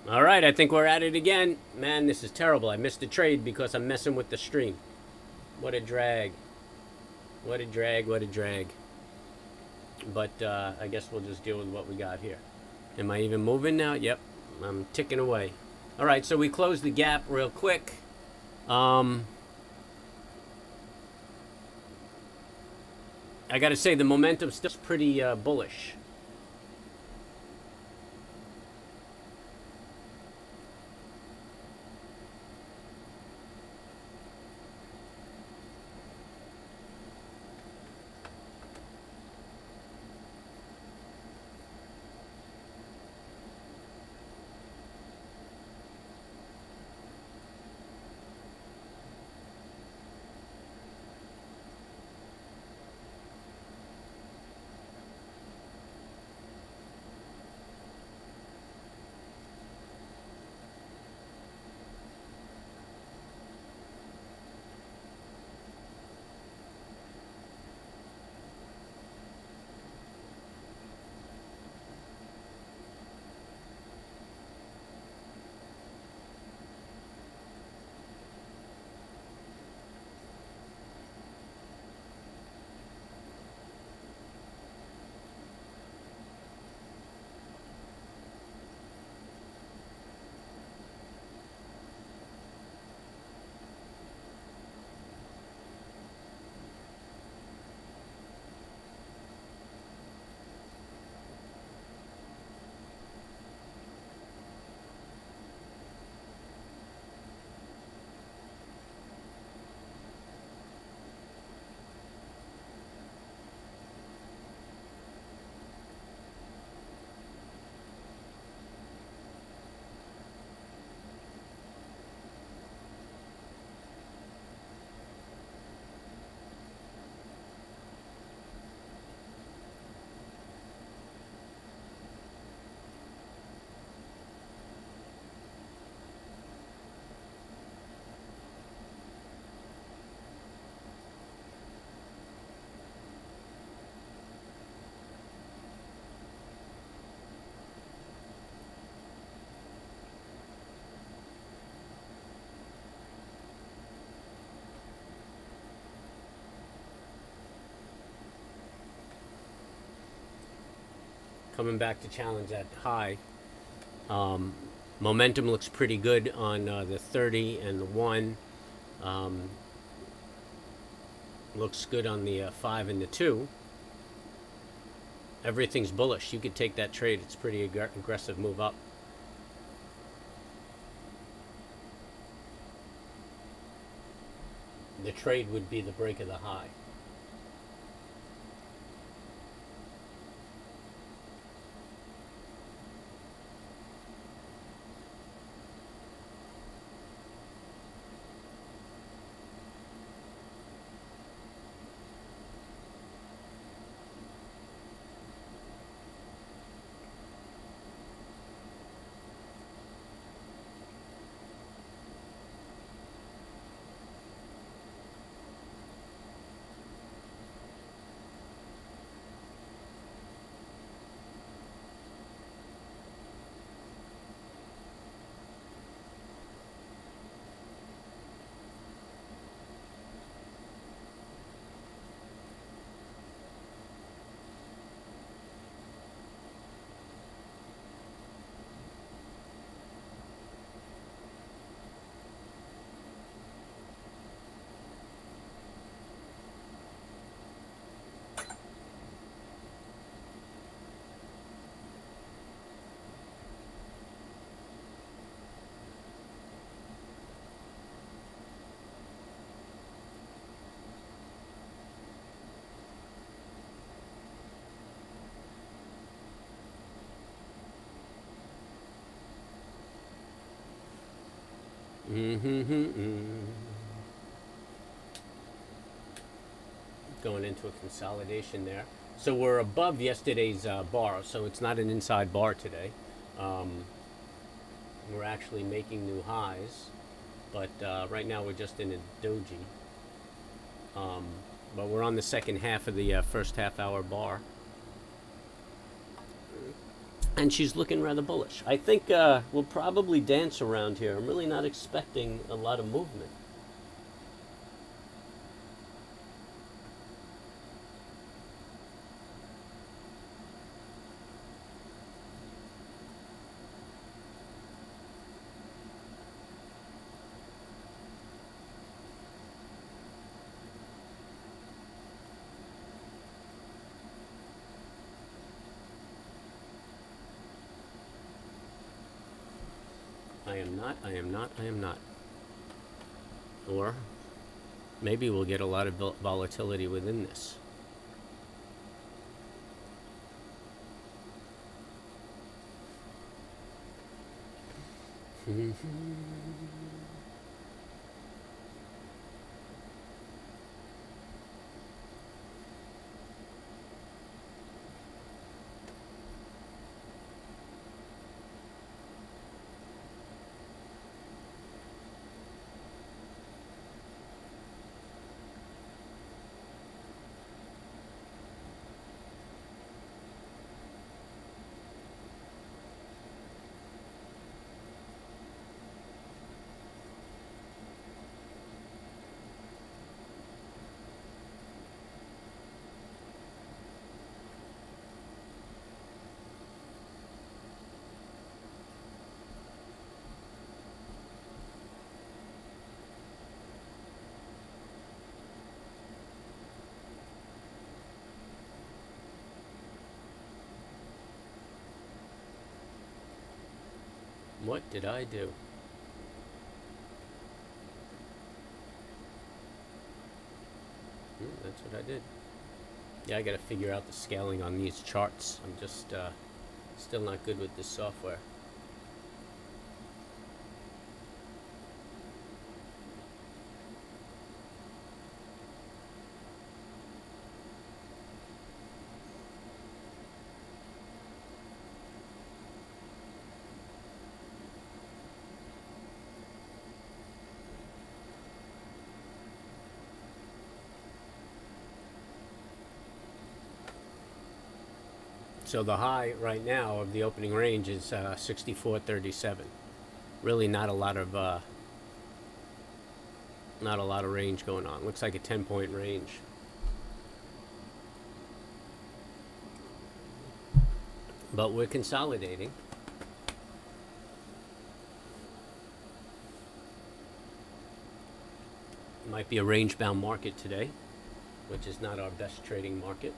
All right, I think we're at it again. Man, this is terrible. I missed the trade because I'm messing with the stream. What a drag. What a drag, what a drag. But I guess we'll just deal with what we got here. Am I even moving now? Yep, I'm ticking away. All right, so we closed the gap real quick. I got to say, the momentum's still pretty bullish. Coming back to challenge that high. Um, Momentum looks pretty good on the 30 and the 1. Um, Looks good on the 5 and the 2. Everything's bullish. You could take that trade. It's pretty aggressive move up. The trade would be the break of the high. Going into a consolidation there. So we're above yesterday's bar, so it's not an inside bar today. Um, we're actually making new highs, but right now we're just in a doji. Um, but we're on the second half of the first half hour bar. and she's looking rather bullish. I think we'll probably dance around here. I'm really not expecting a lot of movement. I am not. Or maybe we'll get a lot of volatility within this. What did I do? That's what I did. Yeah, I gotta figure out the scaling on these charts. I'm just still not good with this software. So the high right now of the opening range is 64.37. Really not a lot of range going on. Looks like a 10-point range. But we're consolidating. Might be a range-bound market today, which is not our best trading market.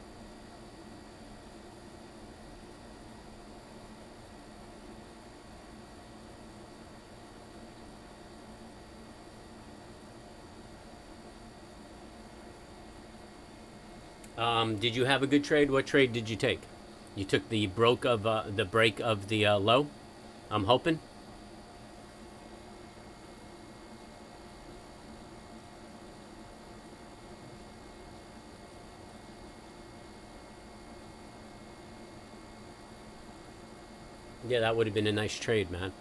Did you have a good trade? What trade did you take? You took the break of the low, I'm hoping. Yeah, that would have been a nice trade, man.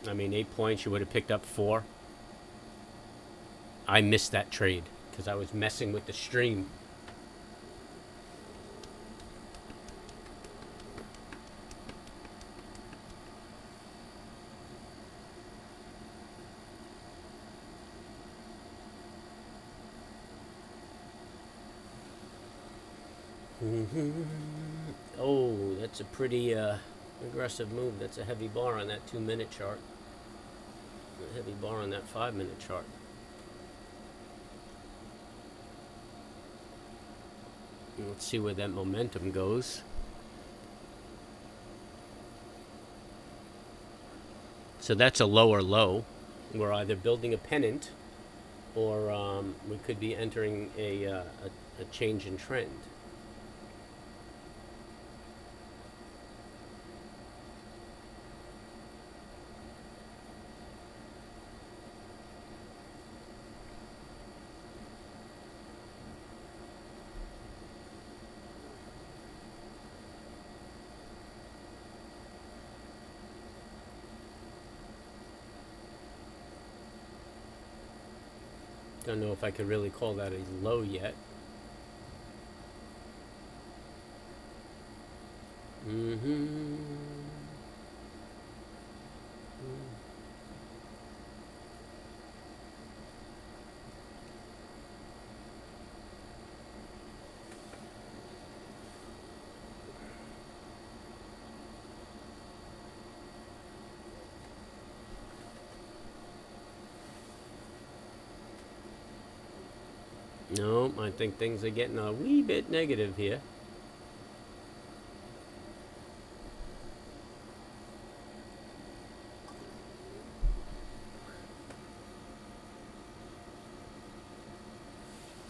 I mean, 8 points, you would have picked up 4. I missed that trade because I was messing with the stream. Oh, that's a pretty aggressive move. That's a heavy bar on that 2-minute chart. A heavy bar on that 5-minute chart. Let's see where that momentum goes. So that's a lower low. We're either building a pennant or we could be entering a change in trend. Don't know if I could really call that a low yet. Mm-hmm. No, I think things are getting a wee bit negative here.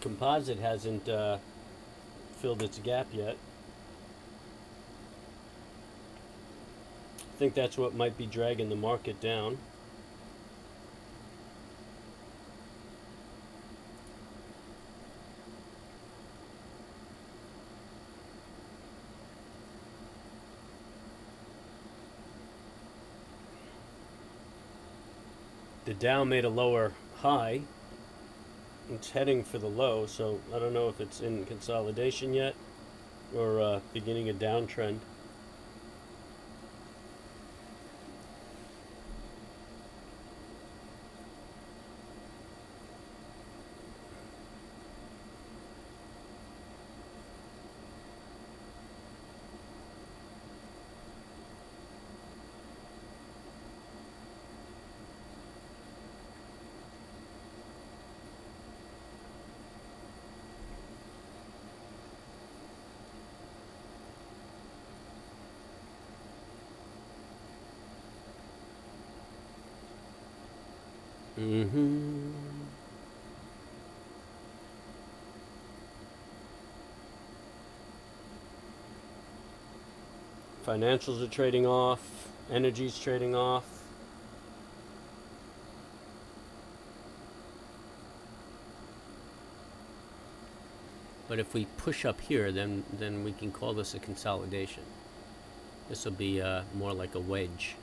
Composite hasn't filled its gap yet. I think that's what might be dragging the market down. The Dow made a lower high. It's heading for the low, so I don't know if it's in consolidation yet or beginning a downtrend. Mm-hmm. Financials are trading off. Energy's trading off. But if we push up here, then we can call this a consolidation. This will be more like a wedge.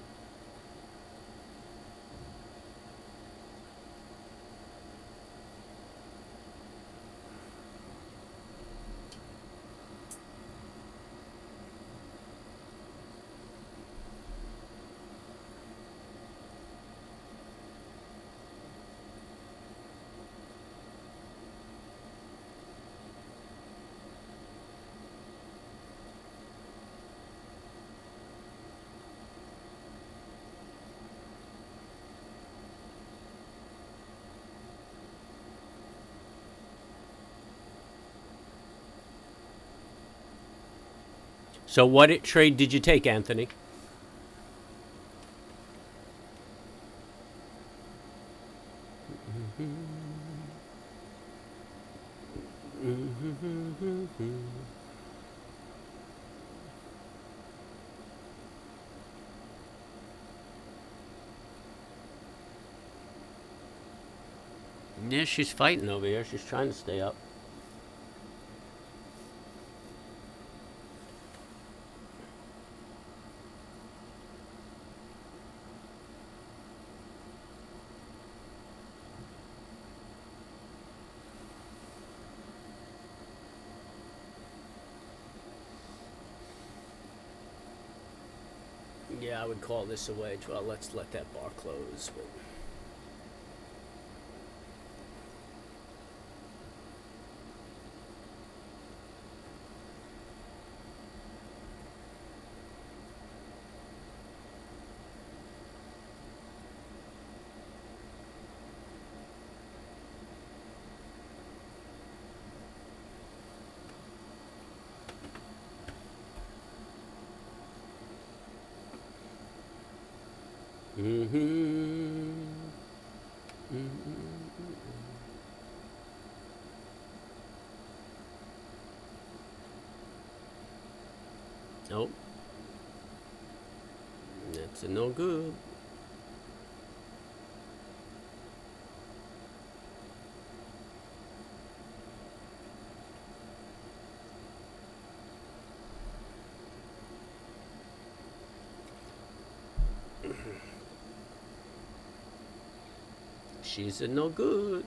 So what trade did you take, Anthony? Yeah, she's fighting over here. She's trying to stay up. Yeah, I would call this a wedge. Well, let's let that bar close. But nope. That's a no good. She's a no good.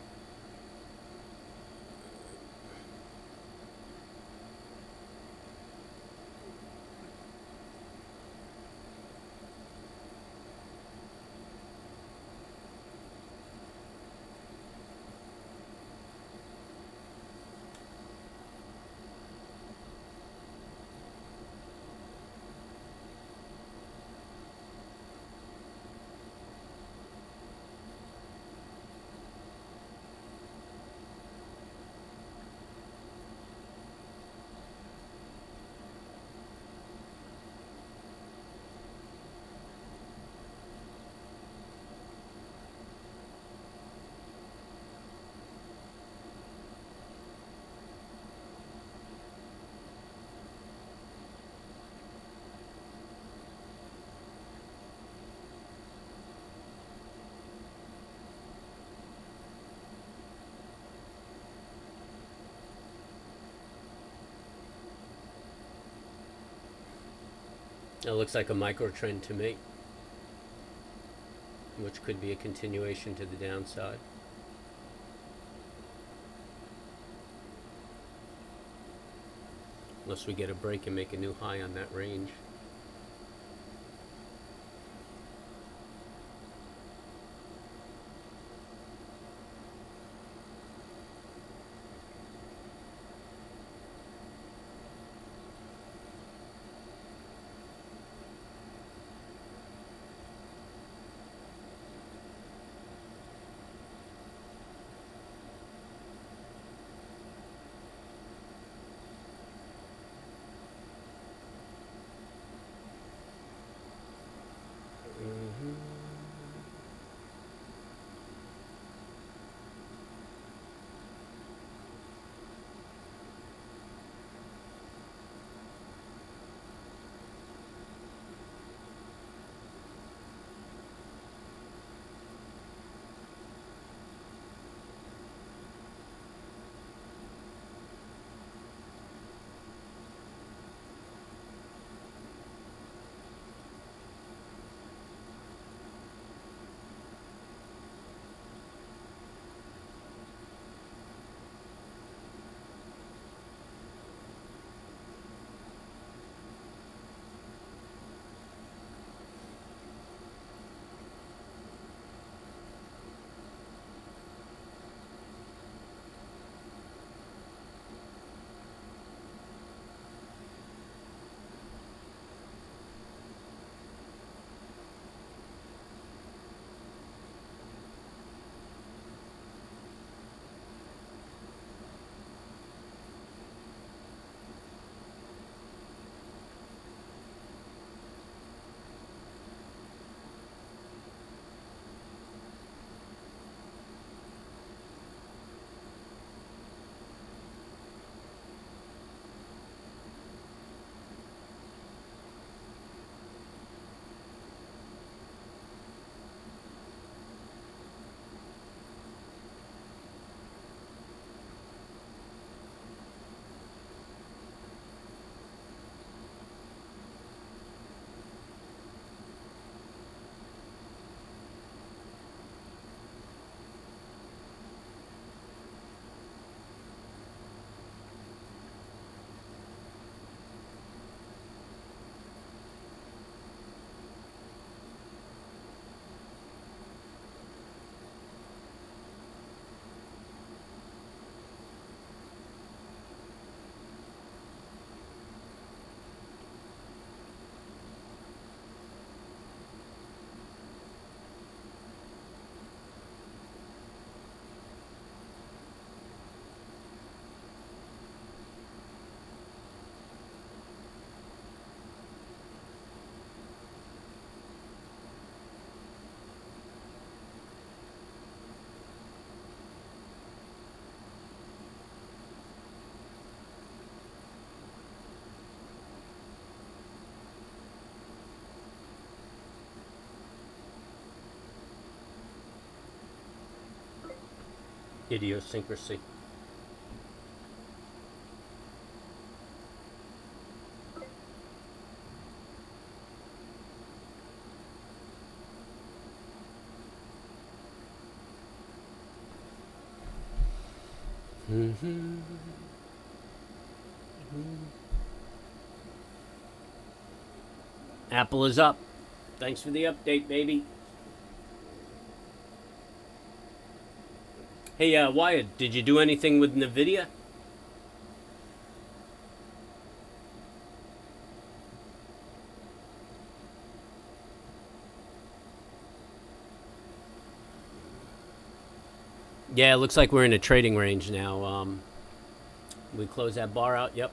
It looks like a micro trend to me, which could be a continuation to the downside. Unless we get a break and make a new high on that range. Idiosyncrasy. Apple is up. Thanks for the update, baby. Hey, Wyatt, did you do anything with NVIDIA? Yeah, it looks like we're in a trading range now. We close that bar out. Yep.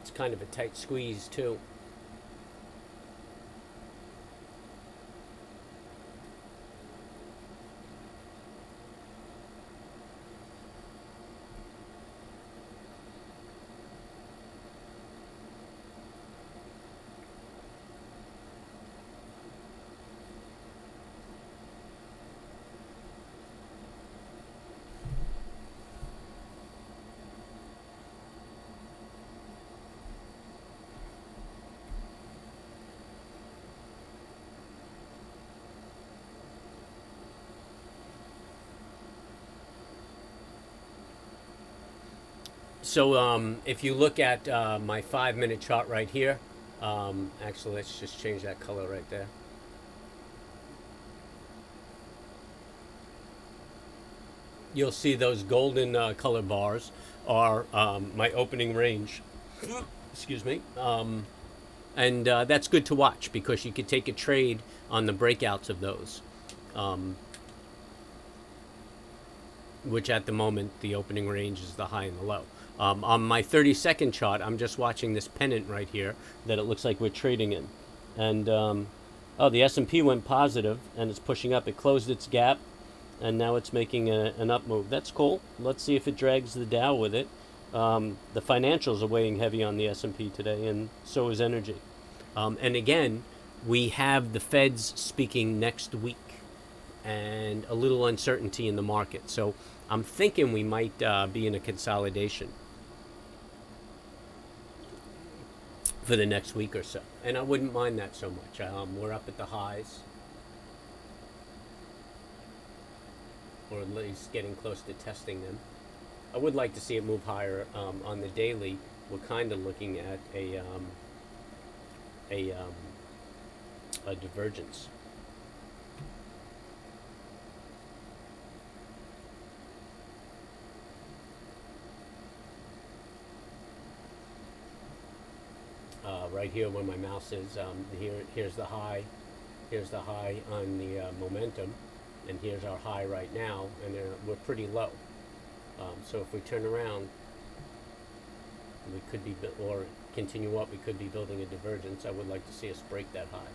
It's kind of a tight squeeze, too. So if you look at my 5-minute chart right here, actually, let's just change that color right there. You'll see those golden color bars are my opening range. Excuse me. And that's good to watch because you could take a trade on the breakouts of those, which at the moment the opening range is the high and the low. On my 30-second chart, I'm just watching this pennant right here that it looks like we're trading in. And oh, the S&P went positive and it's pushing up. It closed its gap and now it's making an up move. That's cool. Let's see if it drags the Dow with it. The financials are weighing heavy on the S&P today, and so is energy. And again, we have the Feds speaking next week and a little uncertainty in the market. So I'm thinking we might be in a consolidation for the next week or so. And I wouldn't mind that so much. We're up at the highs, or at least getting close to testing them. I would like to see it move higher. On the daily, we're kind of looking at a divergence. Right here where my mouse is, here's the high. Here's the high on the momentum, and here's our high right now, and we're pretty low. So if we turn around, we could be, or continue up, we could be building a divergence. I would like to see us break that high.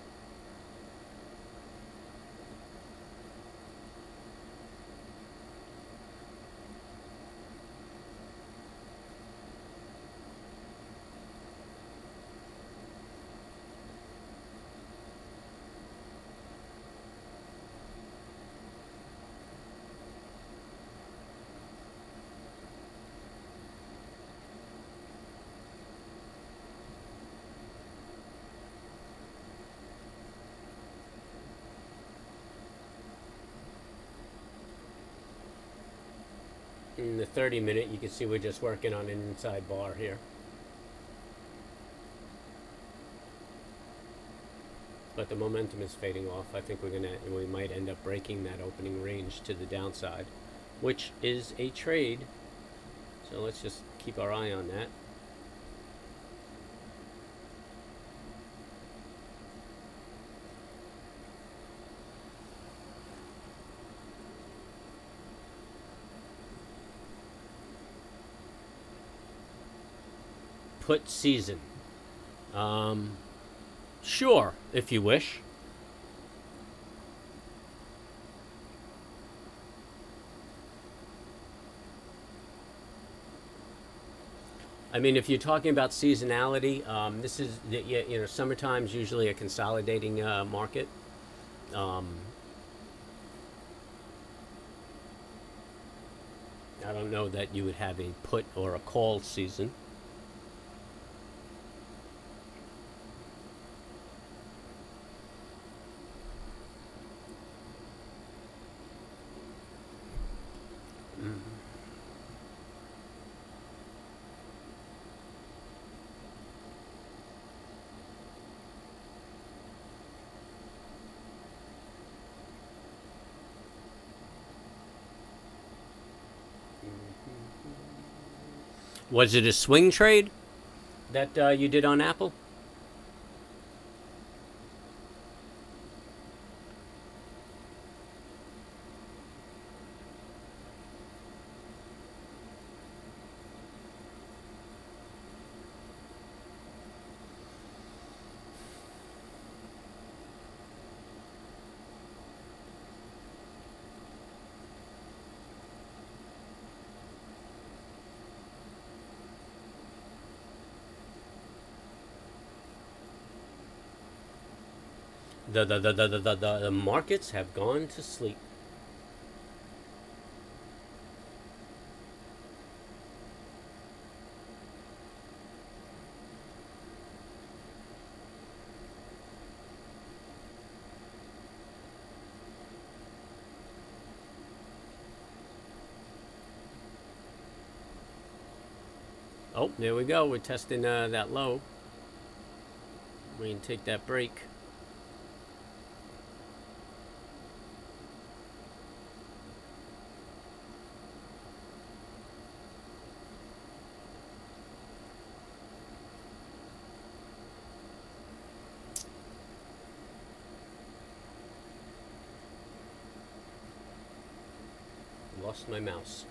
In the 30-minute, you can see we're just working on an inside bar here. But the momentum is fading off. I think we might end up breaking that opening range to the downside, which is a trade. So let's just keep our eye on that. Put season. Sure, if you wish. I mean, if you're talking about seasonality, this is, summertime's usually a consolidating market. I don't know that you would have a put or a call season. Was it a swing trade that you did on Apple? The markets have gone to sleep. Oh, there we go. We're testing that low. We can take that break. Lost my mouse.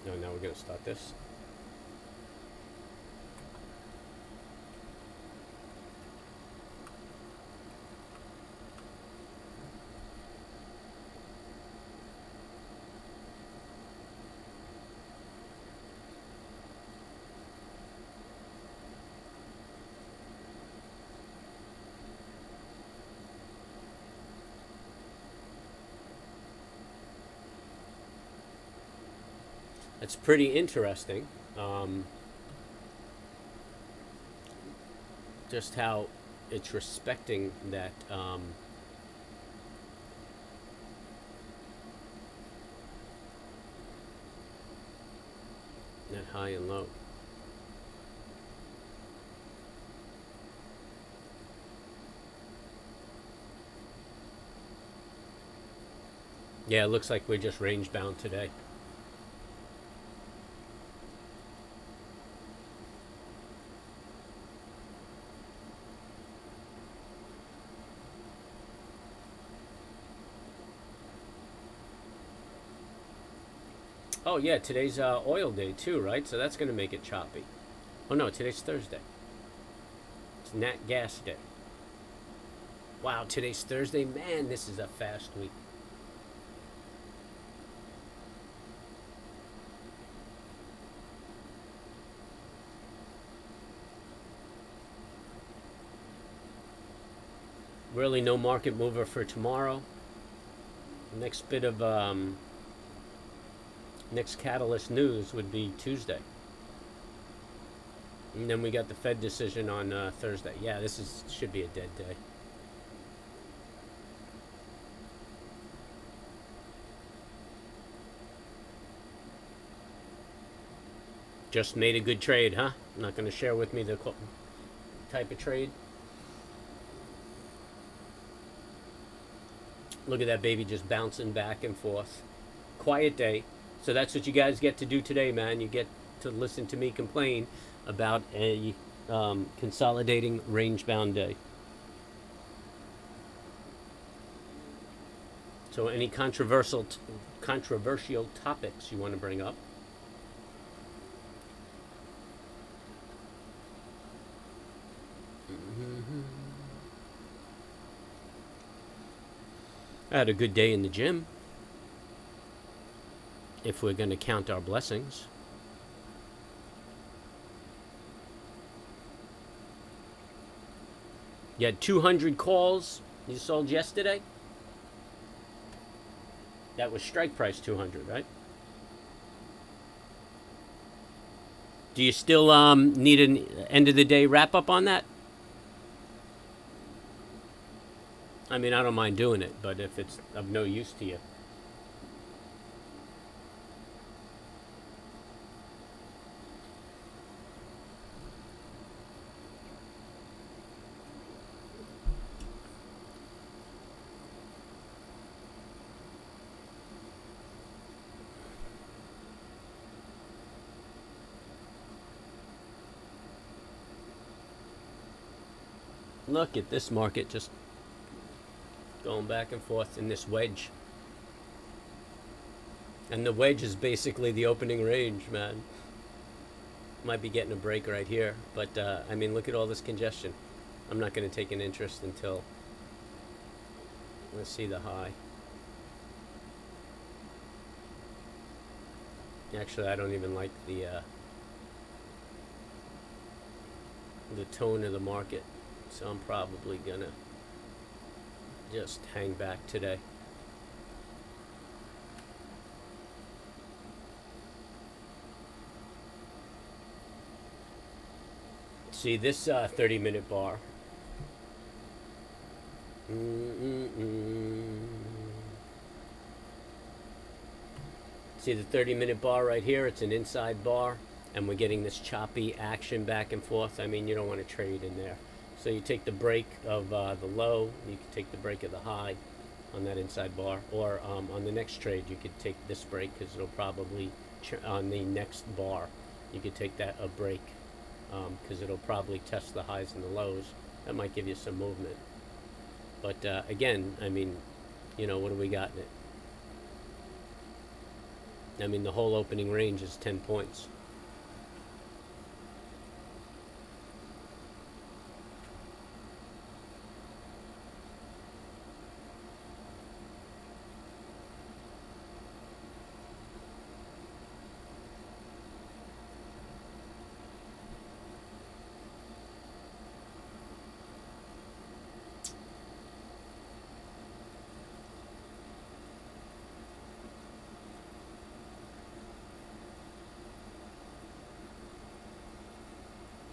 No, now we're going to start this. It's pretty interesting, just how it's respecting that that high and low. Yeah, it looks like we're just range bound today. Oh yeah, today's oil day too, right? So that's going to make it choppy. Oh no, today's Thursday. It's nat gas day. Wow, today's Thursday. Man, this is a fast week. Really no market mover for tomorrow. Next bit of next catalyst news would be Tuesday. And then we got the Fed decision on Thursday. Yeah, this should be a dead day. Just made a good trade, huh? Not going to share with me the type of trade. Look at that baby just bouncing back and forth. Quiet day. So that's what you guys get to do today, man. You get to listen to me complain about a consolidating range-bound day. So any controversial topics you want to bring up? I had a good day in the gym, if we're going to count our blessings. You had 200 calls you sold yesterday? That was strike price 200, right? Do you still need an end of the day wrap up on that? I mean, I don't mind doing it, but if it's of no use to you. Look at this market just going back and forth in this wedge. And the wedge is basically the opening range, man. Might be getting a break right here. But, I mean, look at all this congestion. I'm not going to take an interest until... Let's see the high. Actually, I don't even like the tone of the market. So I'm probably going to just hang back today. See this 30-minute bar. See the 30-minute bar right here? It's an inside bar, and we're getting this choppy action back and forth. I mean, you don't want to trade in there. So you take the break of the low, you can take the break of the high on that inside bar, or on the next trade you could take this break, because it'll probably on the next bar you could take that a break, because it'll probably test the highs and the lows. That might give you some movement. But again, I mean, you know, what do we got in it? I mean, the whole opening range is 10 points.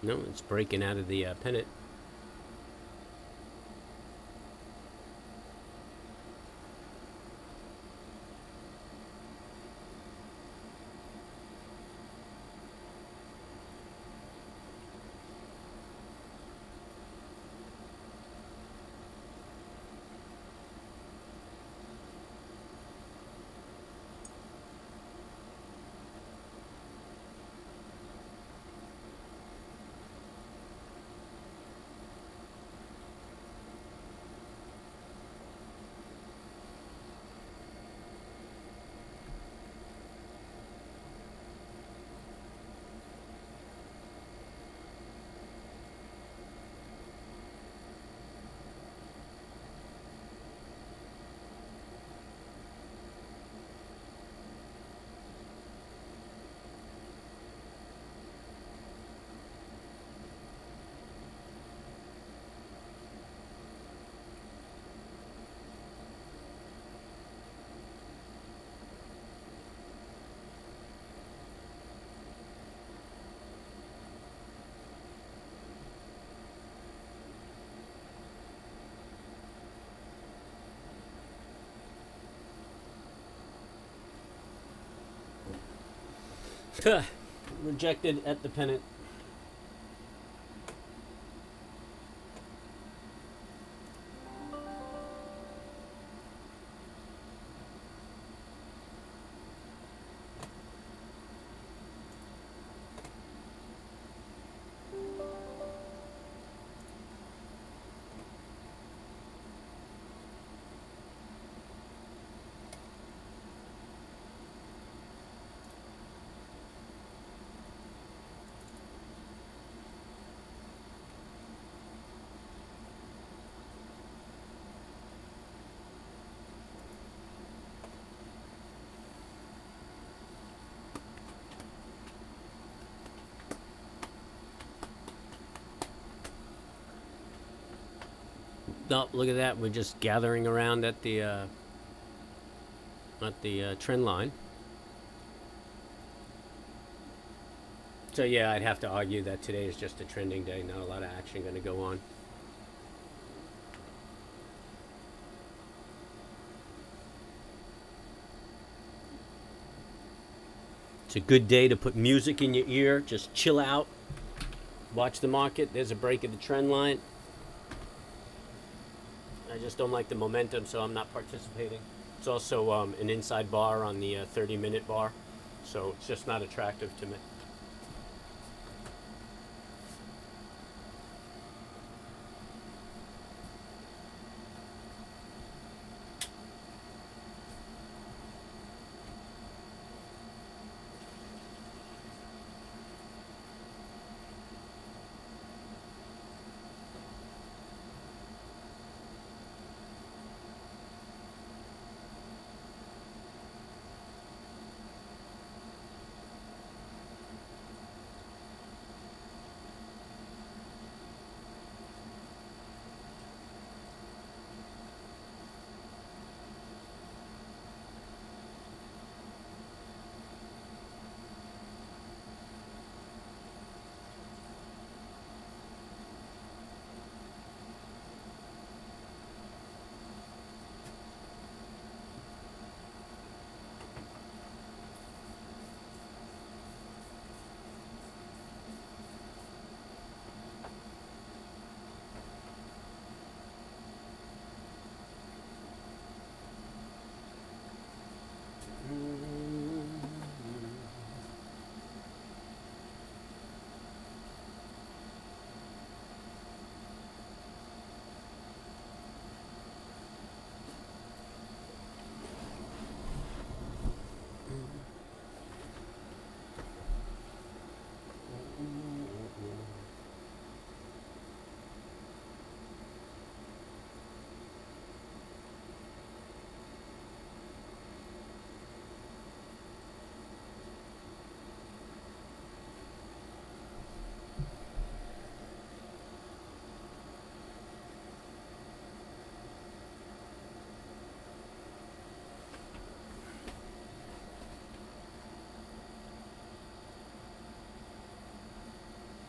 No, it's breaking out of the pennant. Rejected at the pennant. No, look at that. We're just gathering around at the trend line. So yeah, I'd have to argue that today is just a trending day. Not a lot of action going to go on. It's a good day to put music in your ear. Just chill out. Watch the market. There's a break of the trend line. I just don't like the momentum, so I'm not participating. It's also an inside bar on the 30-minute bar, so it's just not attractive to me.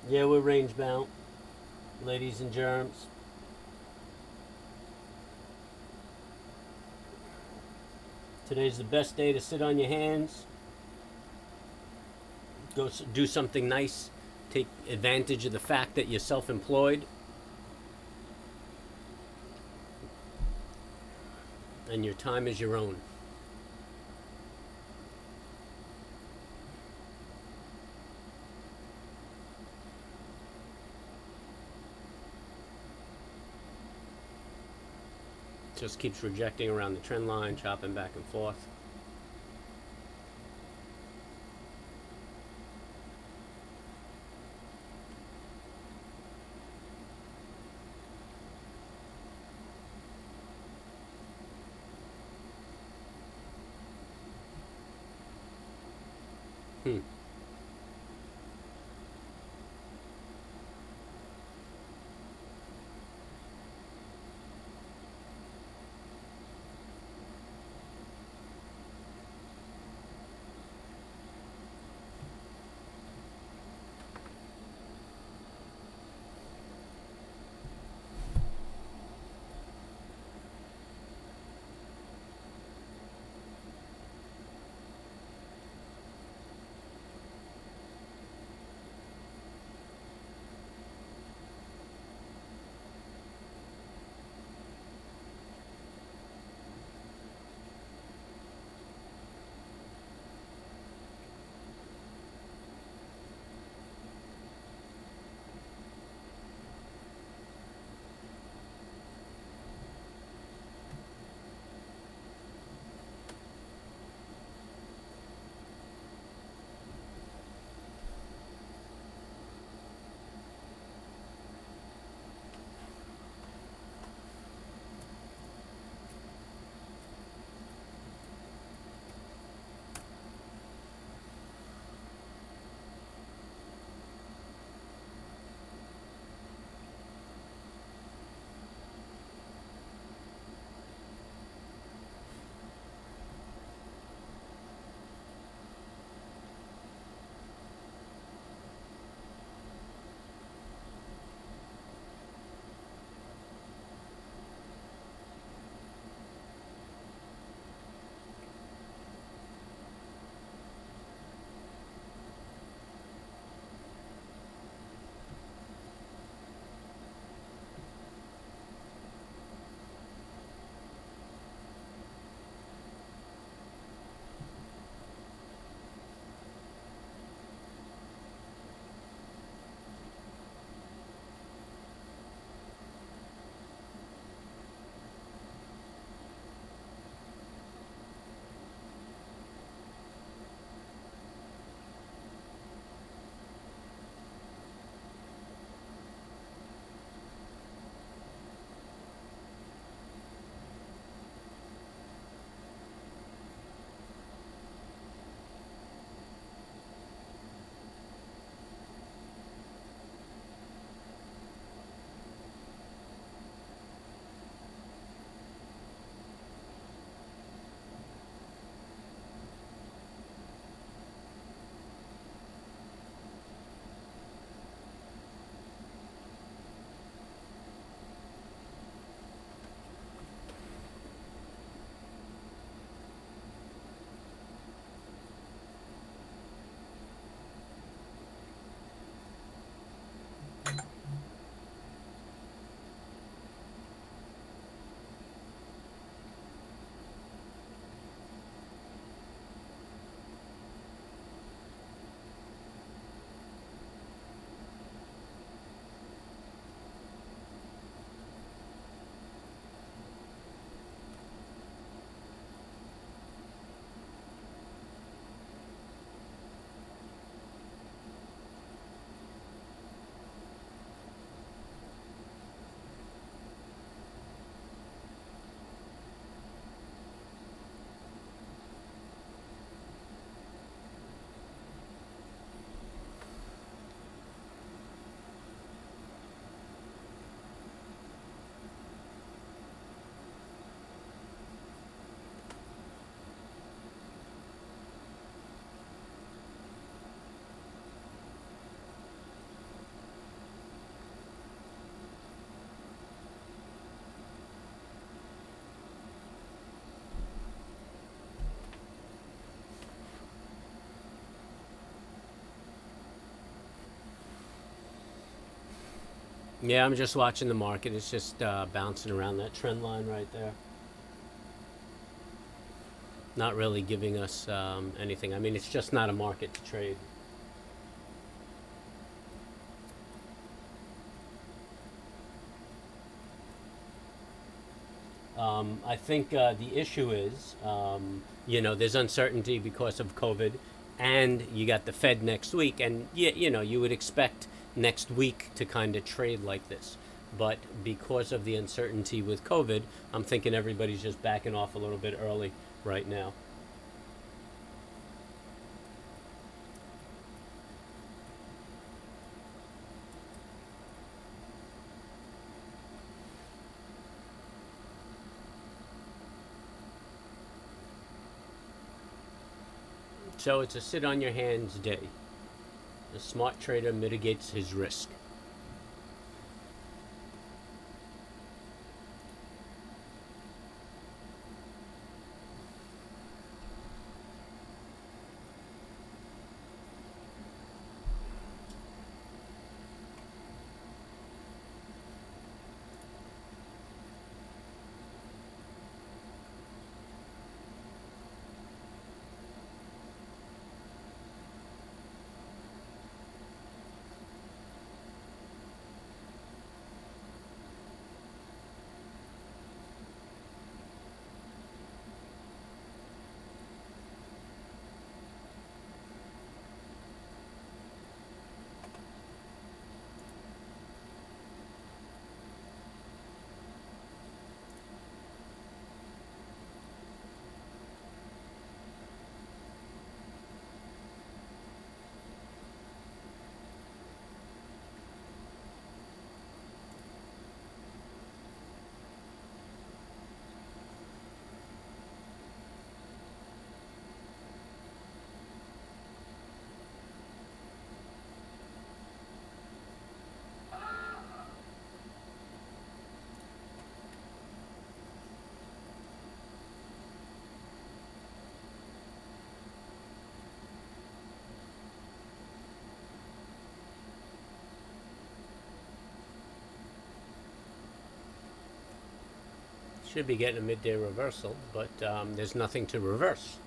Yeah, we're range bound, ladies and germs. Today's the best day to sit on your hands, go do something nice, take advantage of the fact that you're self-employed and your time is your own. Just keeps rejecting around the trend line, chopping back and forth. Hmm. Yeah, I'm just watching the market. It's just bouncing around that trend line right there. Not really giving us anything. I mean, it's just not a market to trade. I think the issue is, there's uncertainty because of COVID, and you got the Fed next week, and you would expect next week to kind of trade like this. But because of the uncertainty with COVID, I'm thinking everybody's just backing off a little bit early right now. So it's a sit on your hands day. A smart trader mitigates his risk. Should be getting a midday reversal, but there's nothing to reverse.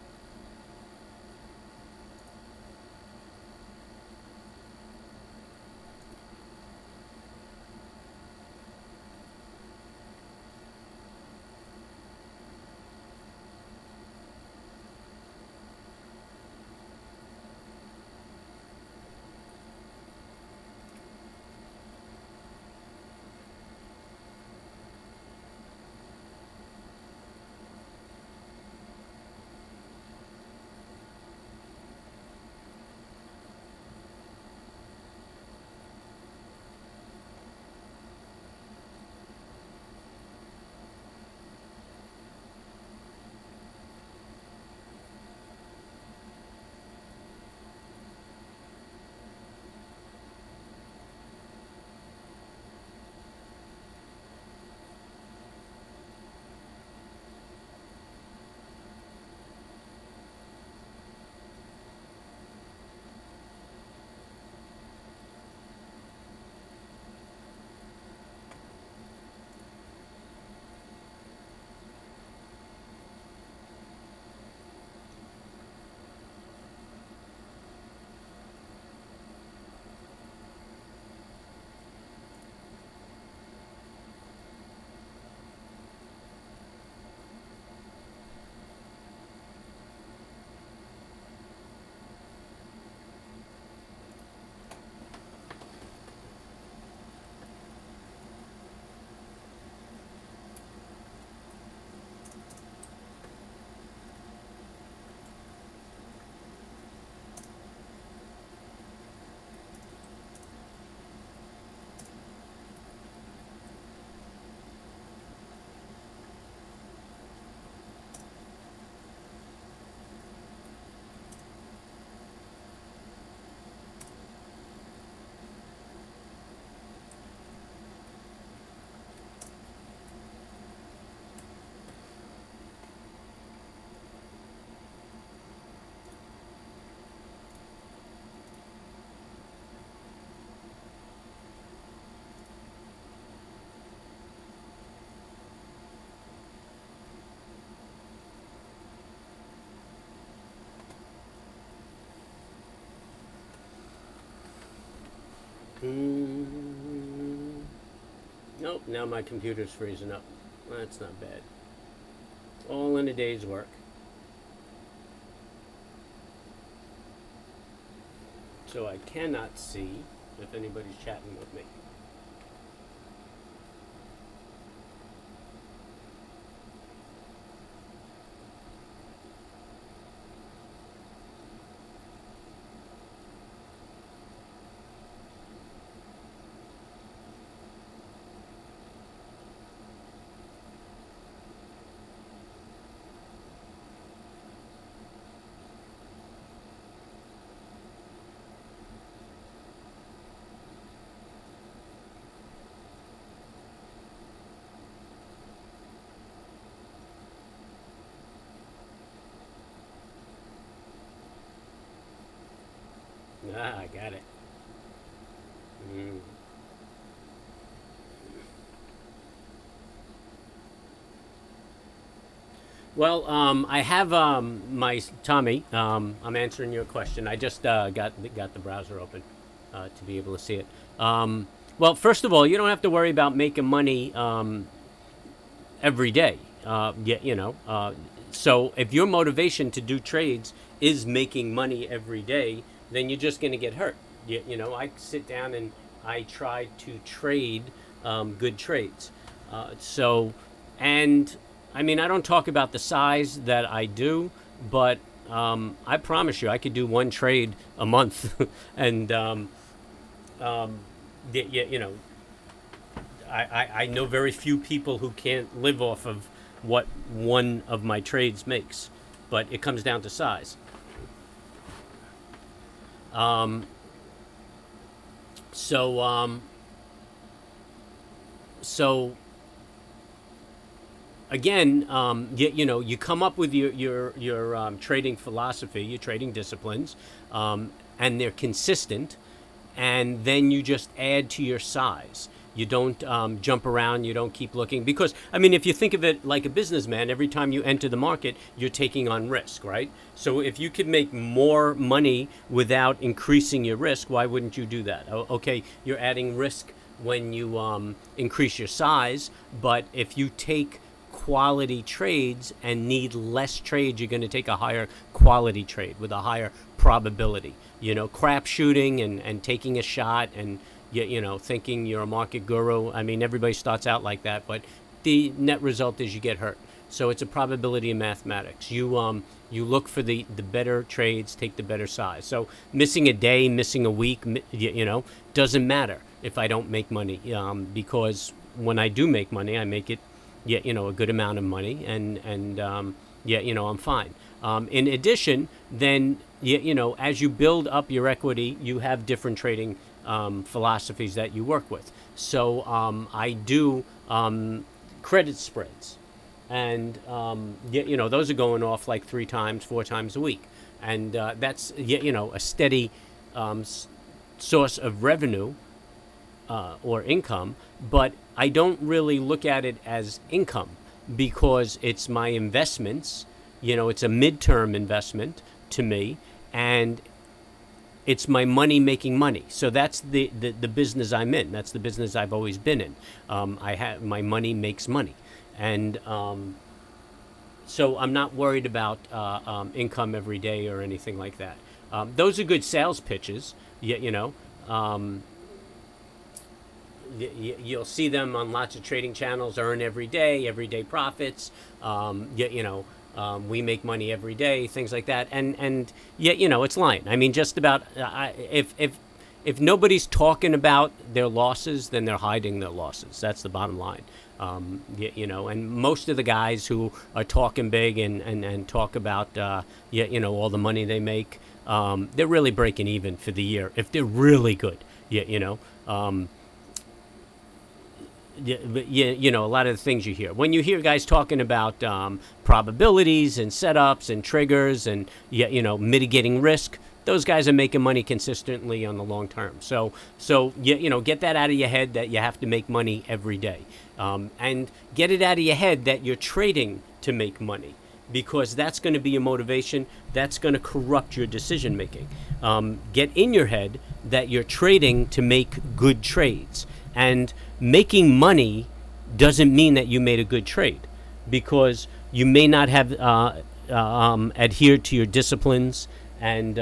Mm, nope, now my computer's freezing up. That's not bad. All in a day's work. So I cannot see if anybody's chatting with me. Ah, I got it. Mm. Well, I have my Tommy. I'm answering your question. I just got the browser open to be able to see it. Well, first of all, you don't have to worry about making money every day. So if your motivation to do trades is making money every day, then you're just going to get hurt. I sit down and I try to trade good trades. So, and I mean, I don't talk about the size that I do, but I promise you, I could do one trade a month, and you know, I know very few people who can't live off of what one of my trades makes, but it comes down to size. Um, so, um, so again, you come up with your trading philosophy, your trading disciplines, and they're consistent, and then you just add to your size. You don't jump around. You don't keep looking, because I mean, if you think of it like a businessman, every time you enter the market, you're taking on risk, right? So if you could make more money without increasing your risk, why wouldn't you do that? Okay, you're adding risk when you increase your size, but if you take quality trades and need less trades, you're going to take a higher quality trade with a higher probability. Crap shooting and taking a shot and thinking you're a market guru. I mean, everybody starts out like that, but the net result is you get hurt. So it's a probability in mathematics. You look for the better trades, take the better size. So missing a day, missing a week, doesn't matter if I don't make money, because when I do make money, I make it, a good amount of money, and I'm fine. In addition, then as you build up your equity, you have different trading philosophies that you work with. So I do credit spreads, and those are going off like 3 times, 4 times a week, and that's a steady source of revenue or income. But I don't really look at it as income, because it's my investments. It's a midterm investment to me, and it's my money making money. So that's the business I'm in. That's the business I've always been in. I have my money makes money, and so I'm not worried about income every day or anything like that. Those are good sales pitches. You'll see them on lots of trading channels. Earn everyday profits. We make money every day, things like that, and it's lying. I mean, just about if nobody's talking about their losses, then they're hiding their losses. That's the bottom line. And most of the guys who are talking big and talk about all the money they make, they're really breaking even for the year if they're really good. A lot of the things you hear when you hear guys talking about probabilities and setups and triggers and mitigating risk, those guys are making money consistently on the long term. So get that out of your head that you have to make money every day, and get it out of your head that you're trading to make money. because that's going to be your motivation. That's going to corrupt your decision making. Get in your head that you're trading to make good trades, and making money doesn't mean that you made a good trade, because you may not have adhered to your disciplines, and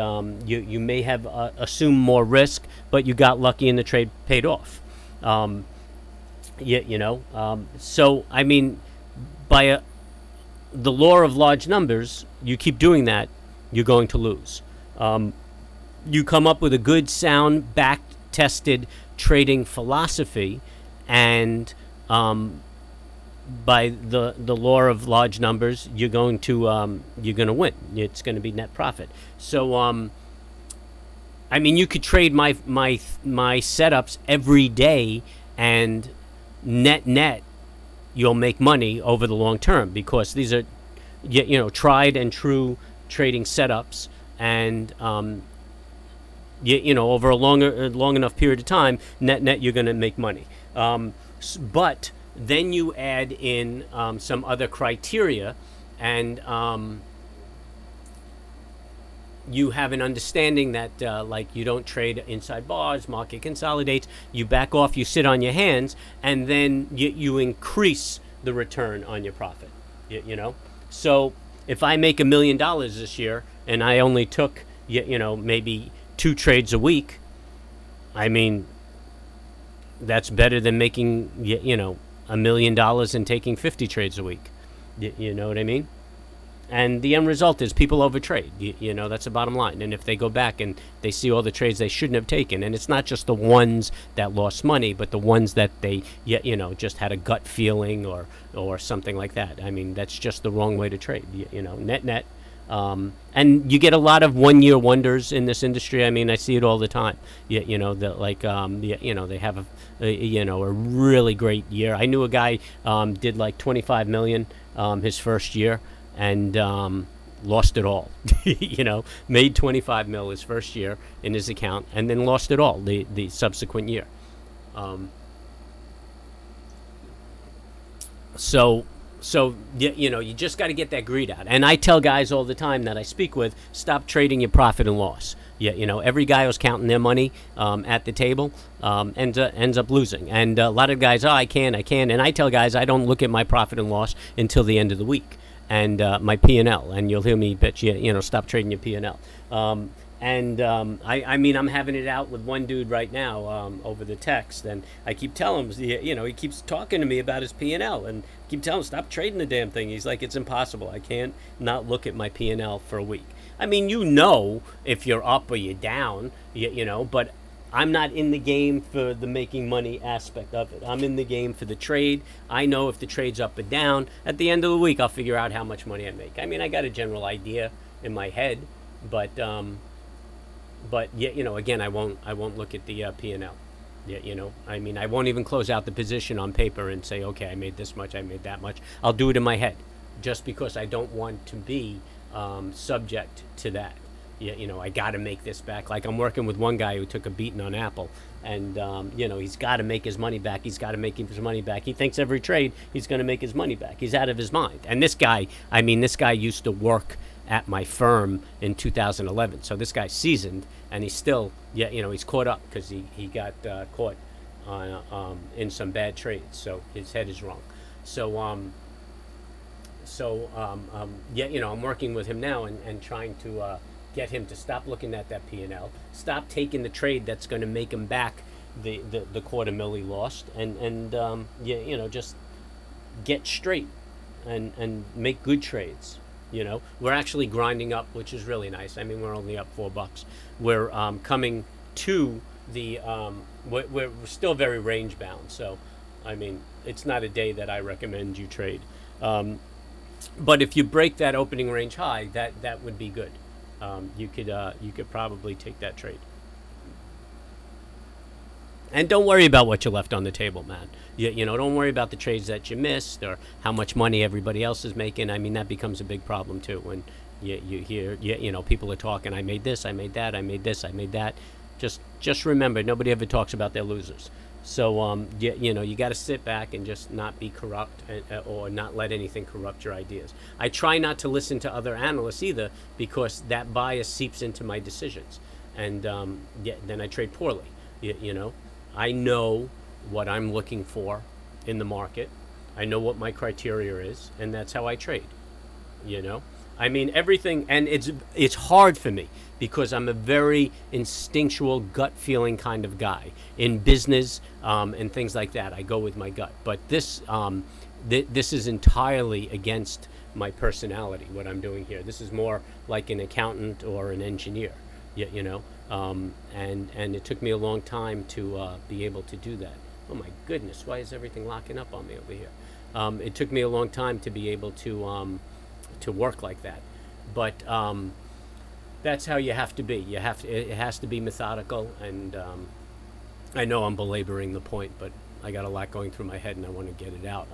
you may have assumed more risk, but you got lucky and the trade paid off. So I mean, by the law of large numbers, you keep doing that, you're going to lose. You come up with a good, sound, back-tested trading philosophy, and by the law of large numbers, you're going to win. It's going to be net profit. So I mean, you could trade my setups every day, and net you'll make money over the long term, because these are tried and true trading setups, and over a long enough period of time, net you're going to make money. But then you add in some other criteria, and you have an understanding that like you don't trade inside bars, market consolidates, you back off, you sit on your hands, and then you increase the return on your profit. So if I make $1 million this year and I only took maybe 2 trades a week, I mean, that's better than making $1 million and taking 50 trades a week. You know what I mean? And the end result is people overtrade. That's the bottom line. And if they go back and they see all the trades they shouldn't have taken, and it's not just the ones that lost money, but the ones that they just had a gut feeling or something like that. I mean, that's just the wrong way to trade. Net. And you get a lot of one-year wonders in this industry. I mean, I see it all the time. They have a really great year. I knew a guy did like 25 million his first year, and lost it all. Made 25 mil his first year in his account, and then lost it all the subsequent year. So you just got to get that greed out. And I tell guys all the time that I speak with, stop trading your profit and loss. Every guy who's counting their money at the table ends up losing. And a lot of guys, I can. And I tell guys, I don't look at my profit and loss until the end of the week, and my P&L. And you'll hear me bitch, stop trading your P&L. I mean, I'm having it out with one dude right now over the text, and I keep telling him, he keeps talking to me about his P&L, and keep telling him, stop trading the damn thing. He's like, it's impossible. I can't not look at my P&L for a week. I mean, if you're up or you're down, but I'm not in the game for the making money aspect of it. I'm in the game for the trade. I know if the trade's up or down. At the end of the week, I'll figure out how much money I make. I mean, I got a general idea in my head, but again, I won't look at the P&L. I mean, I won't even close out the position on paper and say, okay, I made this much, I made that much. I'll do it in my head, just because I don't want to be subject to that. I got to make this back. Like, I'm working with one guy who took a beating on Apple, and he's got to make his money back. He's got to make his money back. He thinks every trade he's going to make his money back. He's out of his mind. And this guy used to work at my firm in 2011. So this guy's seasoned, and he's still, he's caught up because he got caught on in some bad trades. So his head is wrong. I'm working with him now and trying to get him to stop looking at that P&L, stop taking the trade that's going to make him back the quarter mil he lost, and just get straight and make good trades. We're actually grinding up, which is really nice. I mean, we're only up $4. We're coming to the we're still very range bound. So, I mean, it's not a day that I recommend you trade. But if you break that opening range high, that would be good. You could probably take that trade. And don't worry about what you left on the table, man. Don't worry about the trades that you missed or how much money everybody else is making. I mean, that becomes a big problem too when you hear people are talking. I made this, I made that, I made this, I made that. Just remember, nobody ever talks about their losers. So you know, you got to sit back and just not be corrupt, or not let anything corrupt your ideas. I try not to listen to other analysts either, because that bias seeps into my decisions, and then I trade poorly. You know, I know what I'm looking for in the market. I know what my criteria is, and that's how I trade. You know, I mean everything, and it's hard for me because I'm a very instinctual, gut feeling kind of guy in business, and things like that. I go with my gut, but this is entirely against my personality. What I'm doing here, this is more like an accountant or an engineer. You know, and it took me a long time to be able to do that. Oh my goodness, why is everything locking up on me over here? It took me a long time to be able to work like that, but that's how you have to be. It has to be methodical, and I know I'm belaboring the point, but I got a lot going through my head, and I want to get it out.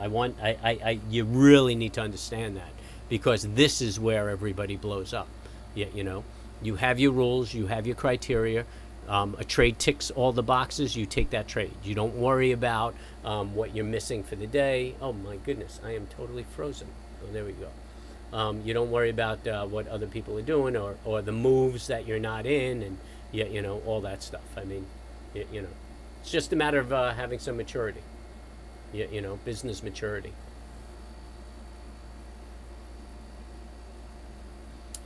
You really need to understand that, because this is where everybody blows up. You know, you have your rules, you have your criteria. A trade ticks all the boxes, you take that trade. You don't worry about what you're missing for the day. Oh my goodness, I am totally frozen. Oh, there we go. You don't worry about what other people are doing, or the moves that you're not in, and you know, all that stuff. I mean, you know, it's just a matter of having some maturity. You know, business maturity.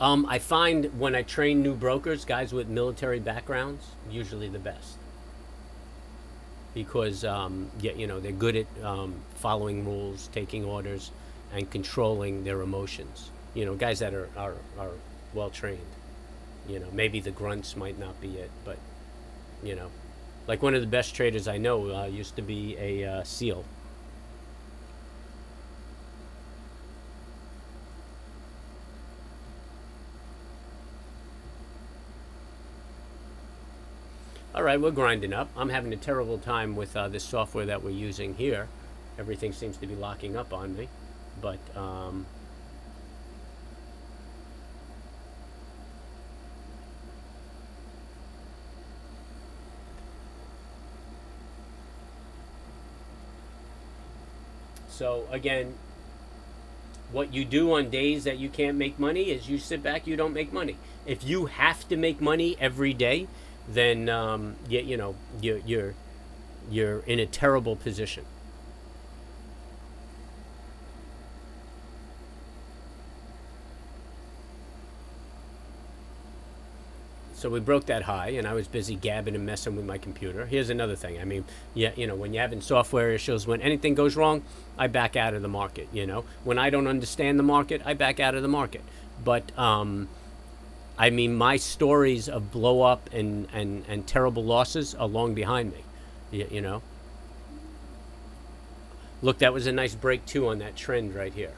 I find when I train new brokers, guys with military backgrounds, usually the best, because you know, they're good at following rules, taking orders, and controlling their emotions. You know, guys that are well trained. You know, maybe the grunts might not be it, but you know, like one of the best traders I know used to be a SEAL. All right, we're grinding up. I'm having a terrible time with this software that we're using here. Everything seems to be locking up on me, but so again, what you do on days that you can't make money is you sit back, you don't make money. If you have to make money every day, then you know, you're in a terrible position. So we broke that high, and I was busy gabbing and messing with my computer. Here's another thing. I mean, yeah, you know, when you're having software issues, when anything goes wrong, I back out of the market. You know, when I don't understand the market, I back out of the market. But I mean, my stories of blow up and terrible losses are long behind me. You know, look, that was a nice break too on that trend right here.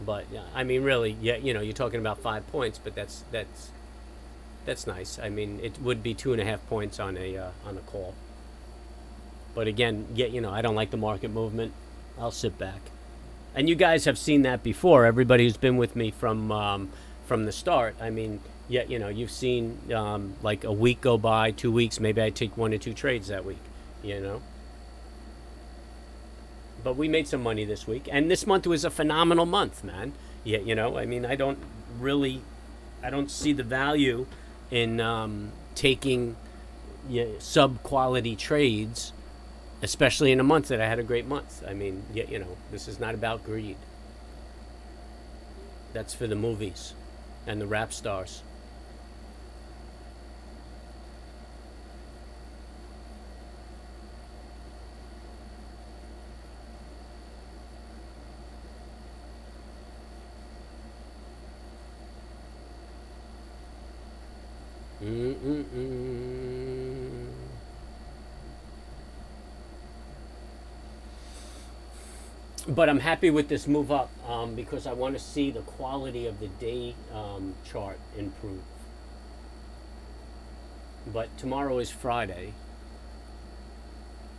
But yeah, I mean, really, yeah, you know, you're talking about 5 points, but that's nice. I mean, it would be 2.5 points on a call. But again, yeah, you know, I don't like the market movement. I'll sit back. And you guys have seen that before. Everybody who's been with me from the start. I mean, yeah, you know, you've seen like a week go by, 2 weeks. Maybe I take 1 or 2 trades that week. You know. But we made some money this week, and this month was a phenomenal month, man. Yeah, you know, I mean, I don't see the value in taking sub-quality trades, especially in a month that I had a great month. I mean, yeah, you know, this is not about greed. That's for the movies and the rap stars. Mm-mm-mm. But I'm happy with this move up because I want to see the quality of the day chart improve. But tomorrow is Friday.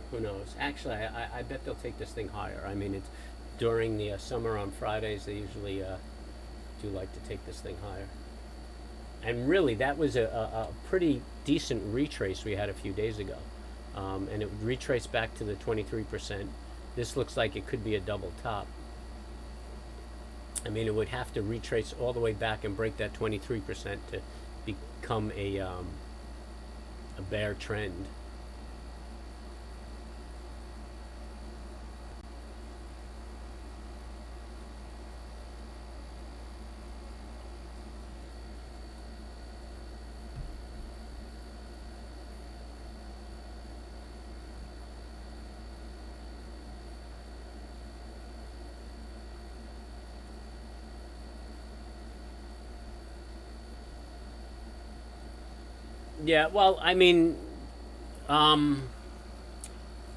Who knows? Actually, I bet they'll take this thing higher. I mean, it's during the summer on Fridays. They usually do like to take this thing higher. And really, that was a pretty decent retrace we had a few days ago. And it would retrace back to the 23%. This looks like it could be a double top. I mean, it would have to retrace all the way back and break that 23% to become a bear trend. Yeah, well, I mean, um,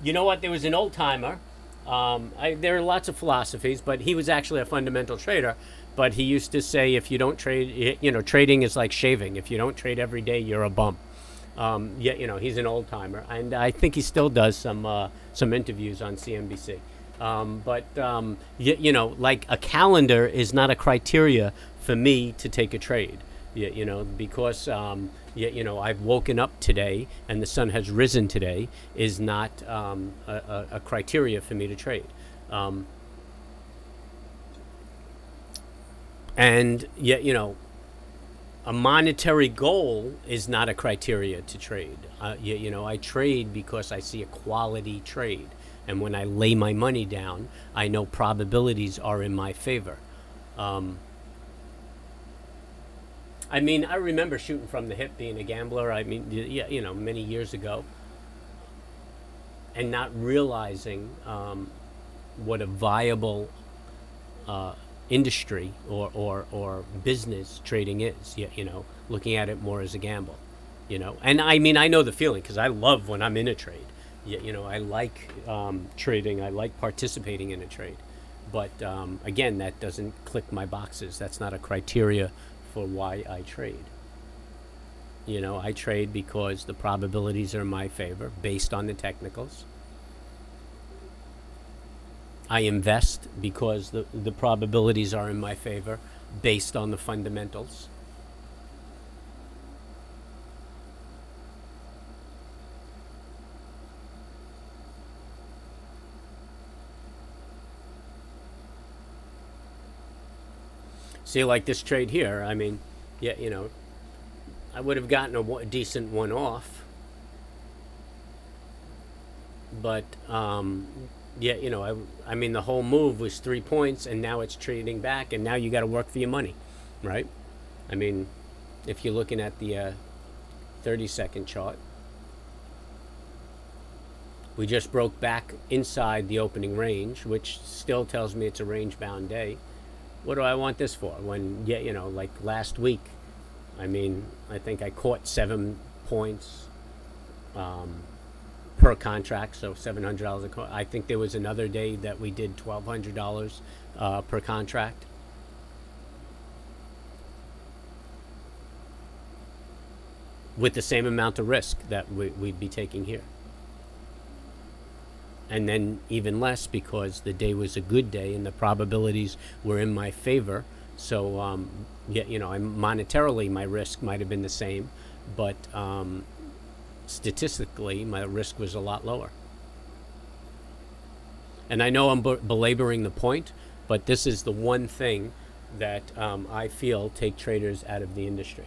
you know what? There was an old timer. There are lots of philosophies, but he was actually a fundamental trader. But he used to say, if you don't trade, trading is like shaving. If you don't trade every day, you're a bum. Yeah, he's an old timer, and I think he still does some interviews on CNBC. Like a calendar is not a criteria for me to take a trade. Because I've woken up today and the sun has risen today is not a criteria for me to trade. And yet, a monetary goal is not a criteria to trade. I trade because I see a quality trade. And when I lay my money down, I know probabilities are in my favor. I mean, I remember shooting from the hip, being a gambler. I mean, many years ago, and not realizing what a viable industry or business trading is. Looking at it more as a gamble. And I mean, I know the feeling because I love when I'm in a trade. I like trading. I like participating in a trade. But again, that doesn't click my boxes. That's not a criteria for why I trade. I trade because the probabilities are in my favor based on the technicals. I invest because the probabilities are in my favor based on the fundamentals. See, like this trade here, I mean, I would have gotten a decent one off. But, I mean, the whole move was 3 points, and now it's trading back, and now you got to work for your money, right? I mean, if you're looking at the 30-second chart, we just broke back inside the opening range, which still tells me it's a range-bound day. What do I want this for? When, like last week, I mean, I think I caught 7 points per contract, so $700 a I think there was another day that we did $1,200 per contract. With the same amount of risk that we'd be taking here. And then even less because the day was a good day and the probabilities were in my favor. So, monetarily my risk might have been the same, but statistically my risk was a lot lower. And I know I'm belaboring the point, but this is the one thing that I feel take traders out of the industry.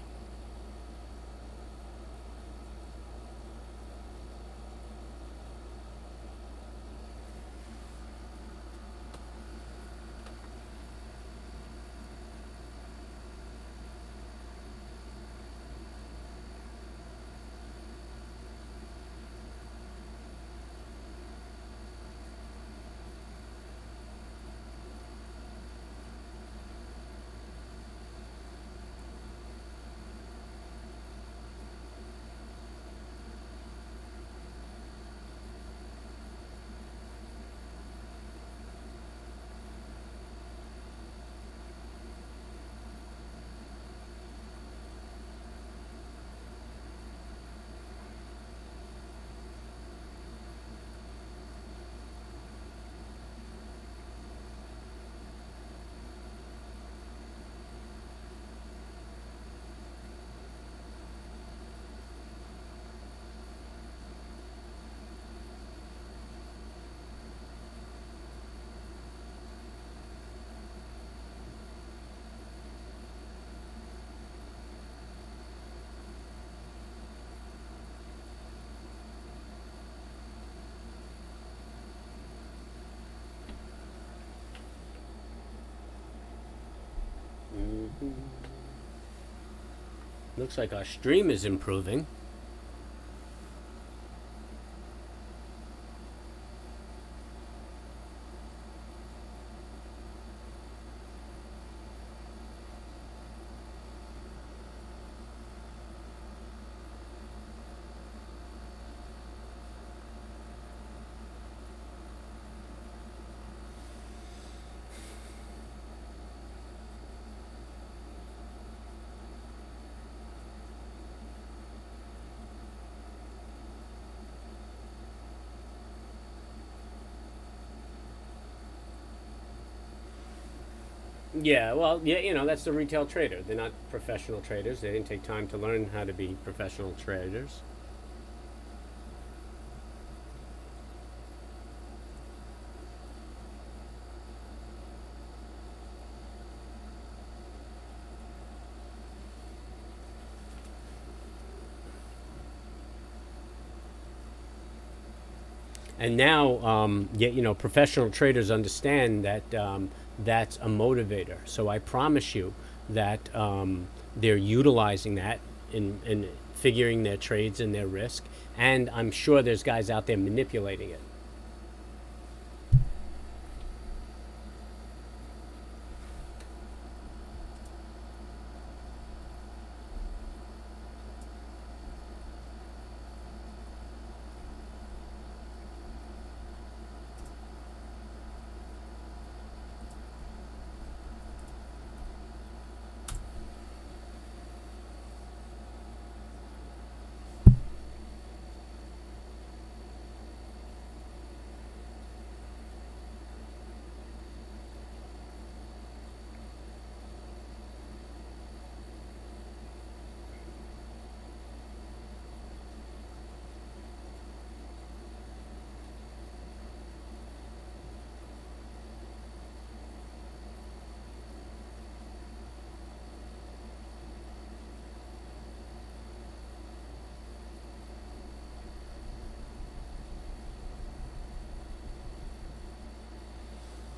Looks like our stream is improving. Yeah, well, yeah, that's the retail trader. They're not professional traders. They didn't take time to learn how to be professional traders. And now, professional traders understand that that's a motivator. So I promise you that they're utilizing that in figuring their trades and their risk. And I'm sure there's guys out there manipulating it.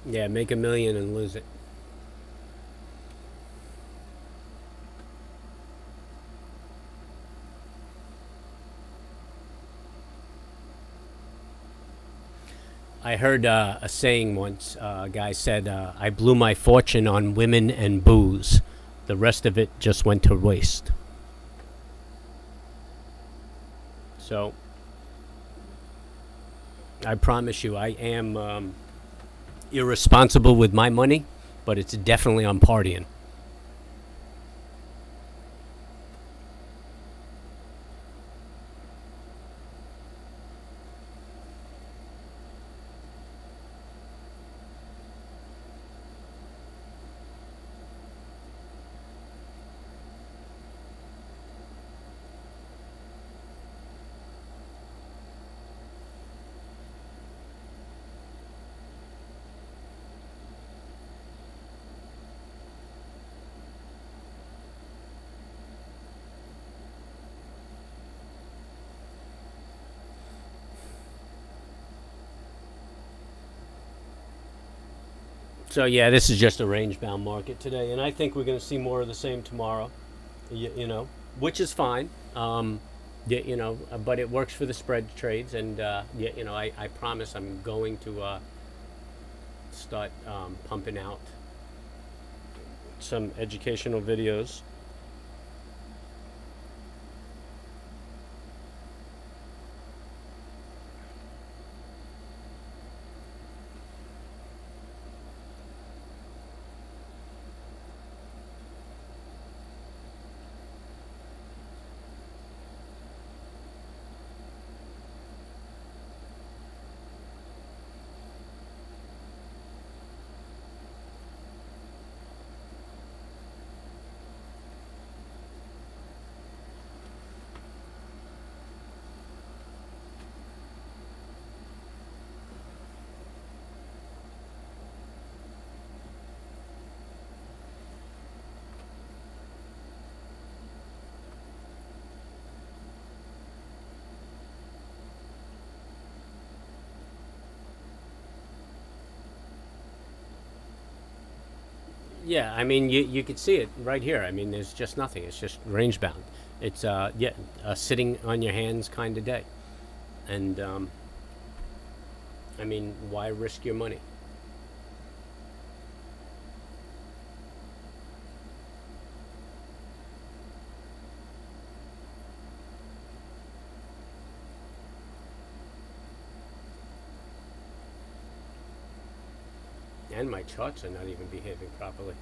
Yeah, make $1 million and lose it. I heard a saying once. A guy said, "I blew my fortune on women and booze. The rest of it just went to waste." So I promise you, I am irresponsible with my money, but it's definitely on partying. So yeah, this is just a range-bound market today, and I think we're going to see more of the same tomorrow. Which is fine. But it works for the spread trades, and I promise I'm going to start pumping out some educational videos. Yeah, I mean, you could see it right here. I mean, there's just nothing. It's just range bound. It's yeah, a sitting on your hands kind of day. And I mean, why risk your money? And my charts are not even behaving properly.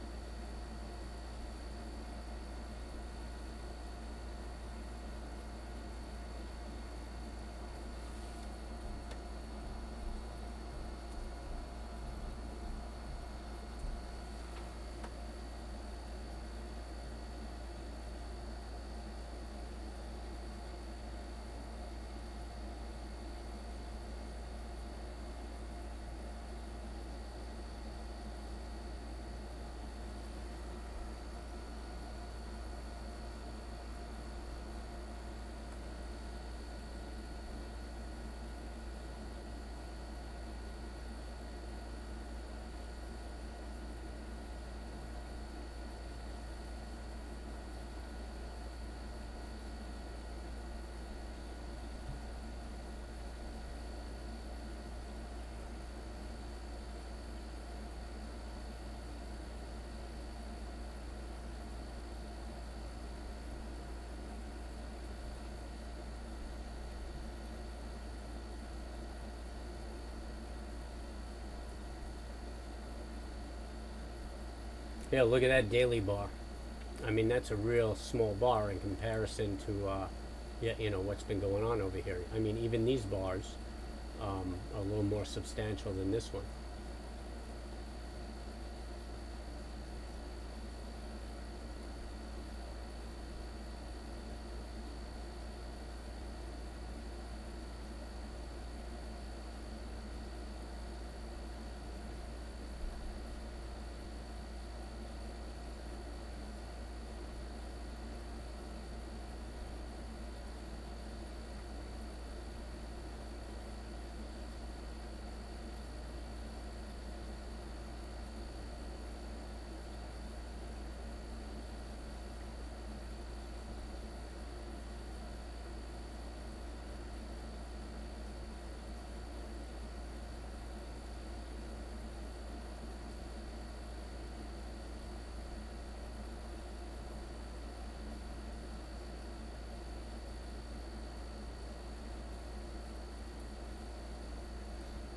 Yeah, look at that daily bar. I mean, that's a real small bar in comparison to, yeah, what's been going on over here. I mean, even these bars are a little more substantial than this one.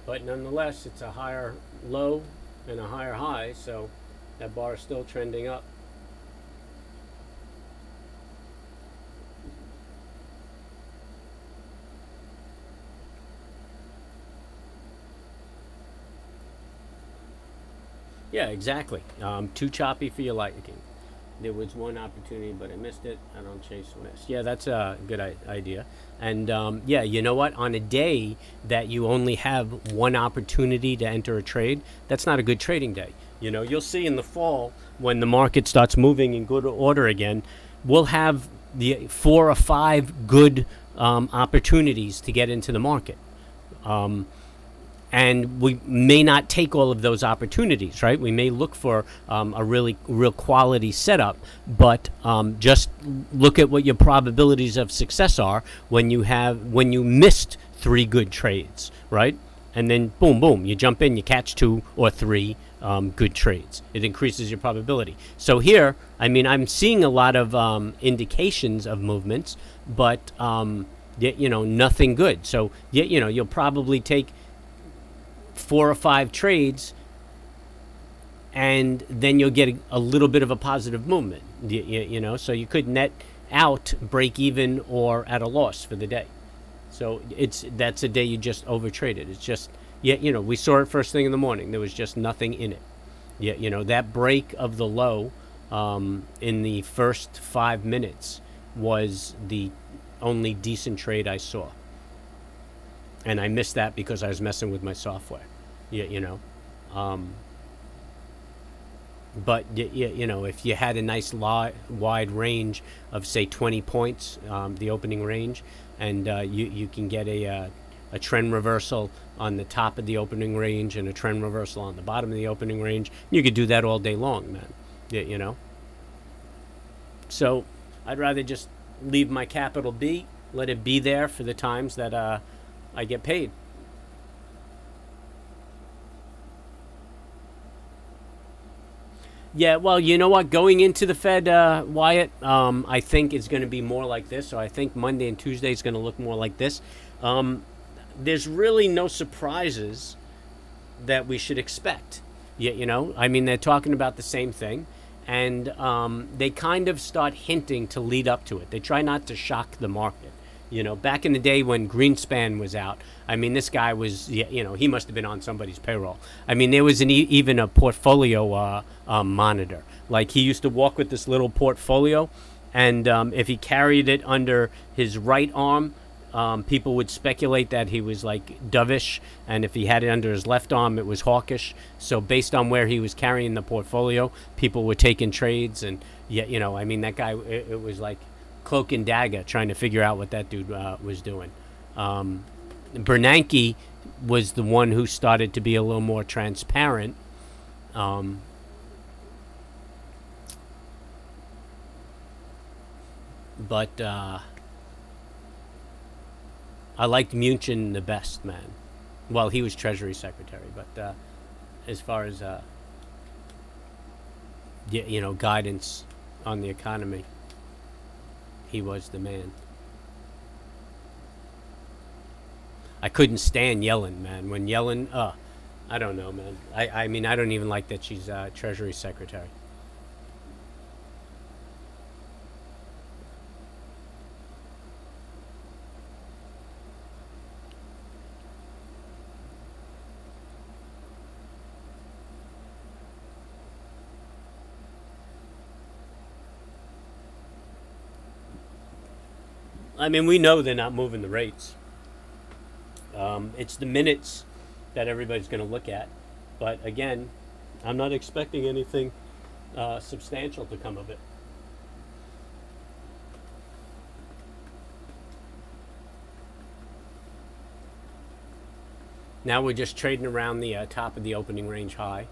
But nonetheless, it's a higher low and a higher high, so that bar is still trending up. Yeah, exactly. Too choppy for your liking. There was one opportunity, but I missed it. I don't chase miss. Yeah, that's a good idea. And yeah, you know what? On a day that you only have one opportunity to enter a trade, that's not a good trading day. You'll see in the fall when the market starts moving in good order again, we'll have the 4 or 5 good opportunities to get into the market. And we may not take all of those opportunities, right? We may look for a really real quality setup, but just look at what your probabilities of success are when you missed 3 good trades, right? And then boom, boom, you jump in, you catch 2 or 3 good trades. It increases your probability. So here, I mean, I'm seeing a lot of indications of movements, but nothing good. So you'll probably take 4 or 5 trades, and then you'll get a little bit of a positive movement. So you could net out, break even, or at a loss for the day. So that's a day you just overtraded. It's just we saw it first thing in the morning. There was just nothing in it. That break of the low in the first 5 minutes was the only decent trade I saw. And I missed that because I was messing with my software. But if you had a nice wide range of say 20 points, the opening range, and you can get a a trend reversal on the top of the opening range and a trend reversal on the bottom of the opening range. You could do that all day long, man. You know? So I'd rather just leave my capital be, let it be there for the times that I get paid. Yeah, well, you know what? Going into the Fed, Wyatt, I think it's going to be more like this. So I think Monday and Tuesday is going to look more like this. There's really no surprises that we should expect. You know, I mean, they're talking about the same thing. And they kind of start hinting to lead up to it. They try not to shock the market. You know, back in the day when Greenspan was out, I mean, this guy was, you know, he must have been on somebody's payroll. I mean, there was even a portfolio monitor. Like, he used to walk with this little portfolio, and if he carried it under his right arm, people would speculate that he was like dovish, and if he had it under his left arm, it was hawkish. So based on where he was carrying the portfolio, people were taking trades, and you know, I mean, that guy, it was like cloak and dagger trying to figure out what that dude was doing. Bernanke was the one who started to be a little more transparent. But I liked Mnuchin the best, man. Well, he was Treasury Secretary, but as far as you know, guidance on the economy, he was the man. I couldn't stand Yellen, man. When Yellen, I don't know, man. I mean, I don't even like that she's Treasury Secretary. I mean, we know they're not moving the rates. It's the minutes that everybody's going to look at. But again, I'm not expecting anything substantial to come of it. Now we're just trading around the top of the opening range high.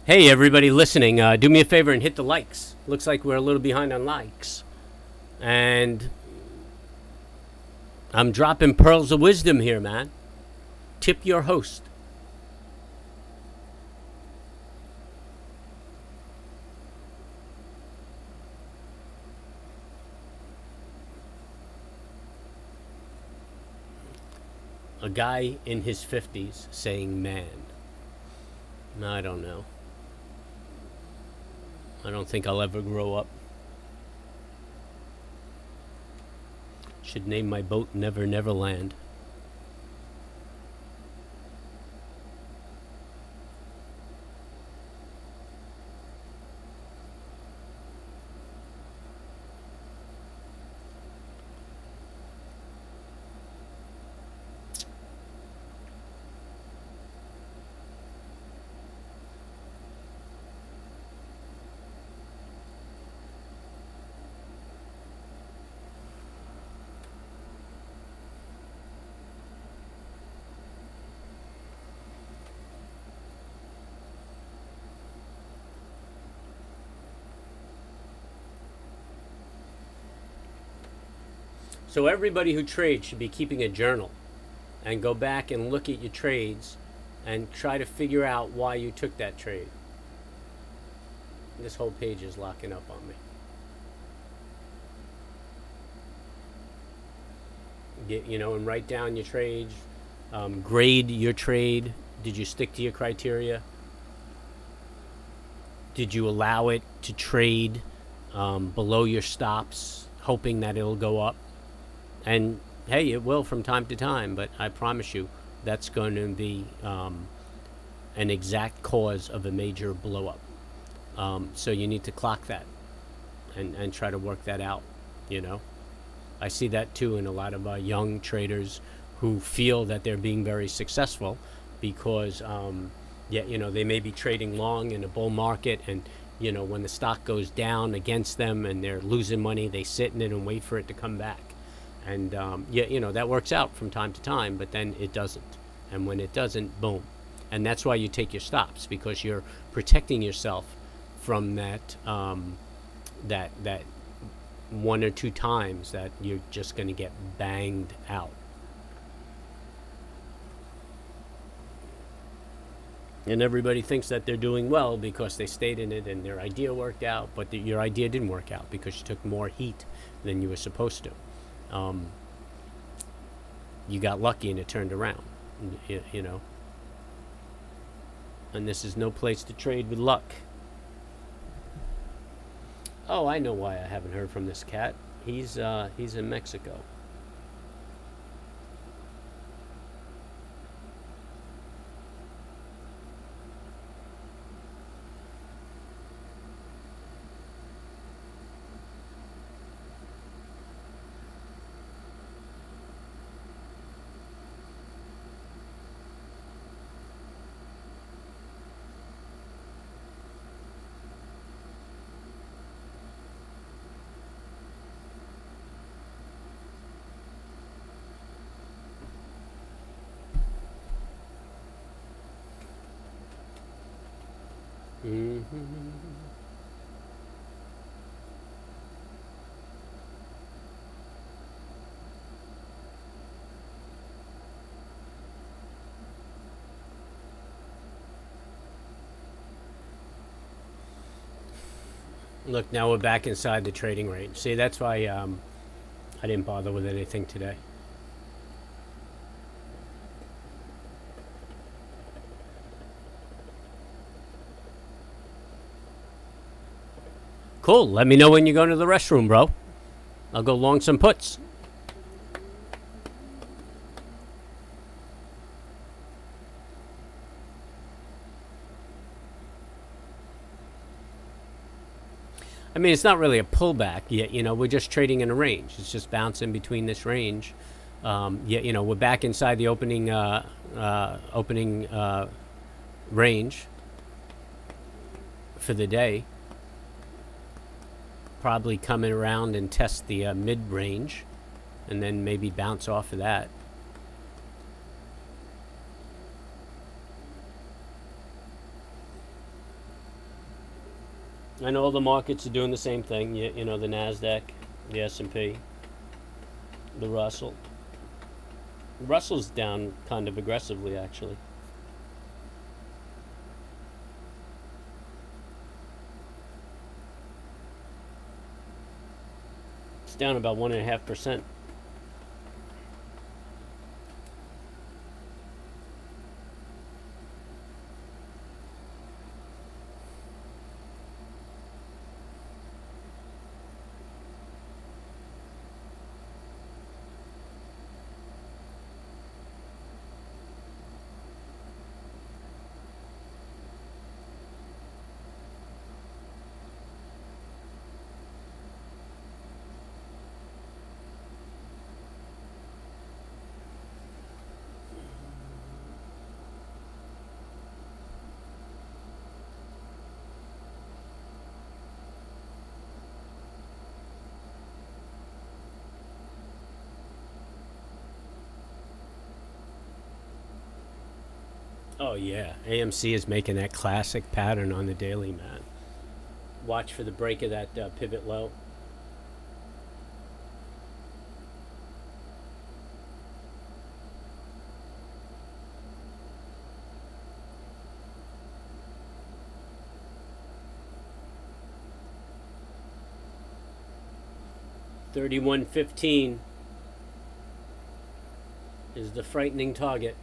Hey, everybody listening, do me a favor and hit the likes. Looks like we're a little behind on likes. And I'm dropping pearls of wisdom here, man. Tip your host. A guy in his 50s saying man. I don't know. I don't think I'll ever grow up. Should name my boat Never Never Land. So everybody who trades should be keeping a journal and go back and look at your trades and try to figure out why you took that trade. This whole page is locking up on me. And write down your trades, grade your trade. Did you stick to your criteria? Did you allow it to trade below your stops, hoping that it'll go up? And hey, it will from time to time, but I promise you that's going to be an exact cause of a major blow up. So you need to clock that and try to work that out, I see that too in a lot of young traders who feel that they're being very successful because, they may be trading long in a bull market, and when the stock goes down against them and they're losing money, they sit in it and wait for it to come back. And that works out from time to time, but then it doesn't. And when it doesn't, boom. And that's why you take your stops, because you're protecting yourself from that that one or two times that you're just going to get banged out. And everybody thinks that they're doing well because they stayed in it and their idea worked out, but your idea didn't work out because you took more heat than you were supposed to. You got lucky and it turned around, And this is no place to trade with luck. Oh, I know why I haven't heard from this cat. He's in Mexico. Look, now we're back inside the trading range. See, that's why I didn't bother with anything today. Cool. Let me know when you go to the restroom, bro. I'll go long some puts. I mean, it's not really a pullback yet. We're just trading in a range. It's just bouncing between this range. We're back inside the opening range for the day. Probably coming around and test the mid-range, and then maybe bounce off of that. I know all the markets are doing the same thing. The NASDAQ, the S&P, the Russell. The Russell's down kind of aggressively, actually. It's down about 1.5%. Oh yeah, AMC is making that classic pattern on the daily, man. Watch for the break of that pivot low. 31.15 is the frightening target.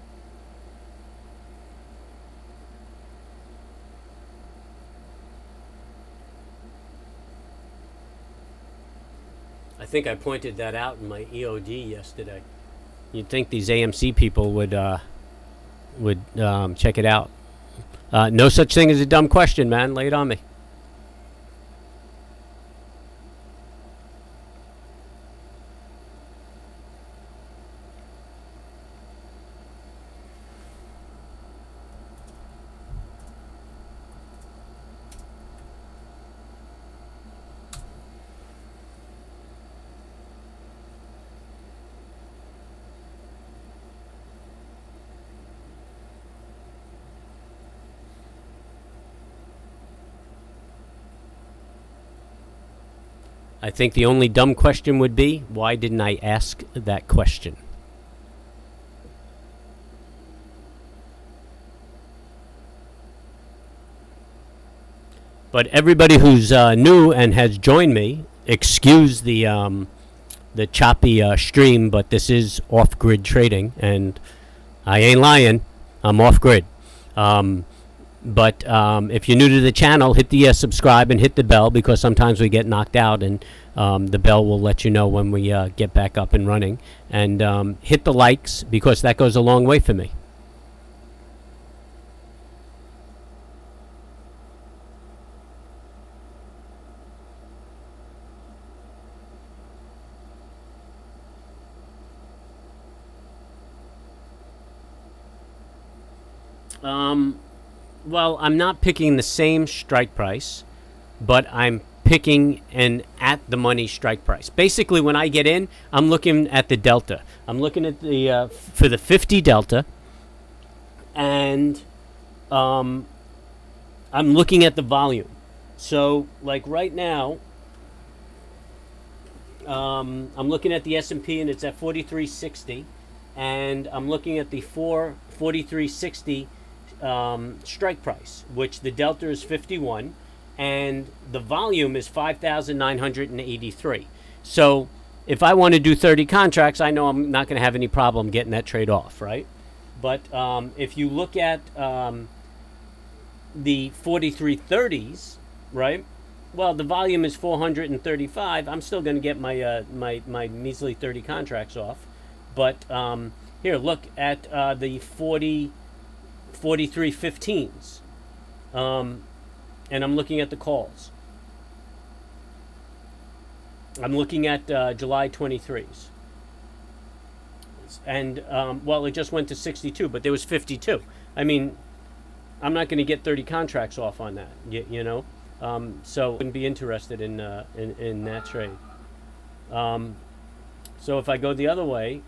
I think I pointed that out in my EOD yesterday. You'd think these AMC people would check it out. No such thing as a dumb question, man. Lay it on me. I think the only dumb question would be, why didn't I ask that question? But everybody who's new and has joined me, excuse the choppy stream, but this is off-grid trading, and I ain't lying. I'm off-grid. But if you're new to the channel, hit the subscribe and hit the bell, because sometimes we get knocked out, and the bell will let you know when we get back up and running. And hit the likes, because that goes a long way for me. Well, I'm not picking the same strike price, but I'm picking an at-the-money strike price. Basically, when I get in, I'm looking at the delta. I'm looking at the for the 50 delta, and I'm looking at the volume. So, like right now, I'm looking at the S&P, and it's at 4360, and I'm looking at the 4360 strike price, which the delta is 51, and the volume is 5,983. So if I want to do 30 contracts, I know I'm not going to have any problem getting that trade off, right? But if you look at the 4330s, right? Well, the volume is 435. I'm still going to get my my measly 30 contracts off. But here, look at the 4315s, and I'm looking at the calls. I'm looking at July 23s, and well, it just went to 62, but there was 52. I mean, I'm not going to get 30 contracts off on that, you know, so I wouldn't be interested in that trade. So if I go the other way,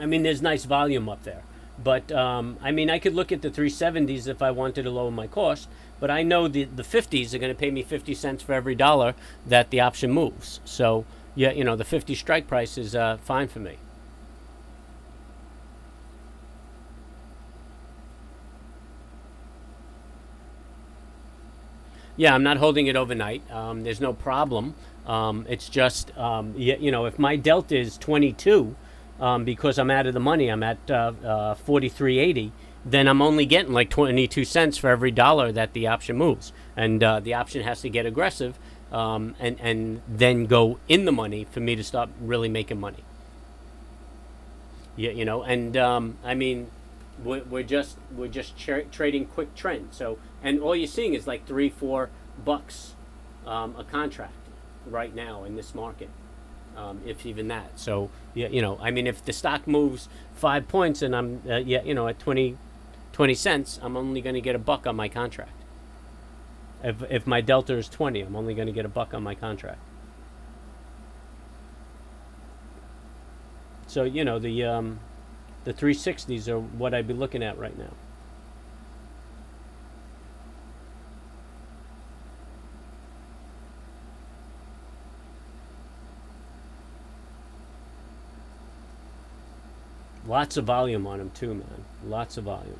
I mean, there's nice volume up there. But, I mean, I could look at the 370s if I wanted to lower my cost. But I know the 50s are going to pay me 50 cents for every dollar that the option moves. So, yeah, you know, the 50 strike price is fine for me. Yeah, I'm not holding it overnight. There's no problem. It's just, you know, if my delta is 22... because I'm out of the money, I'm at 43.80, then I'm only getting like 22 cents for every dollar that the option moves. And the option has to get aggressive and then go in the money for me to start really making money. Yeah, you know, and I mean, we're just trading quick trend. So, and all you're seeing is like $3-4 a contract right now in this market. If even that. So, yeah, you know, I mean, if the stock moves 5 points and I'm, yeah, you know, at 20 cents, I'm only going to get $1 on my contract. If my delta is 20, I'm only going to get $1 on my contract. So, you know, the 360s are what I'd be looking at right now. Lots of volume on them too, man. Lots of volume.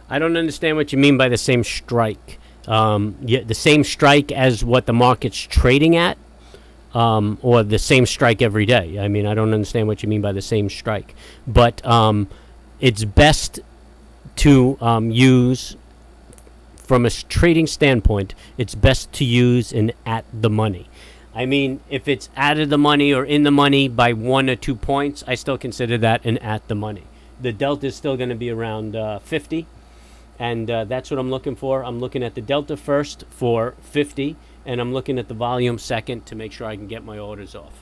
I don't understand what you mean by the same strike. Yeah, the same strike as what the market's trading at, or the same strike every day. I mean, I don't understand what you mean by the same strike. But it's best to use, from a trading standpoint, it's best to use an at the money. I mean, if it's out of the money or in the money by 1 or 2 points, I still consider that an at the money. The delta is still going to be around 50, and that's what I'm looking for. I'm looking at the delta first for 50, and I'm looking at the volume second to make sure I can get my orders off.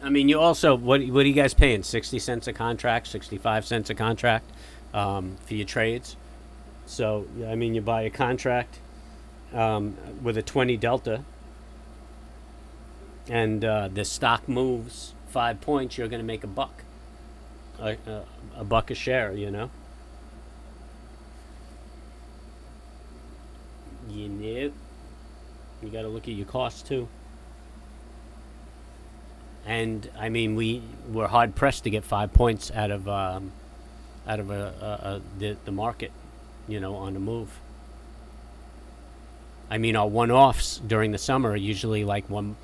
I mean, you also, what are you guys paying? 60 cents a contract, 65 cents a contract for your trades. So, I mean, you buy a contract with a 20 delta, and the stock moves 5 points, you're going to make a buck. A buck a share, you know? You know, you got to look at your costs too. And I mean, we're hard pressed to get 5 points out of the market, you know, on the move. I mean, our one-offs during the summer are usually like one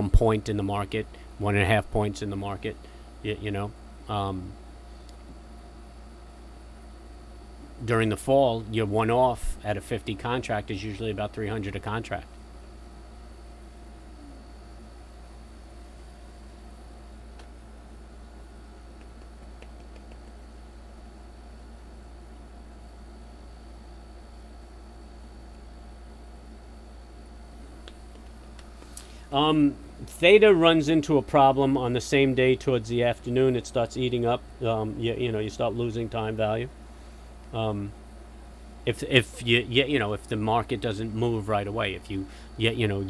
point in the market, 1.5 points in the market, you know. During the fall, your one-off at a 50 contract is usually about 300 a contract. Theta runs into a problem on the same day towards the afternoon. It starts eating up. You start losing time value. If if the market doesn't move right away, if you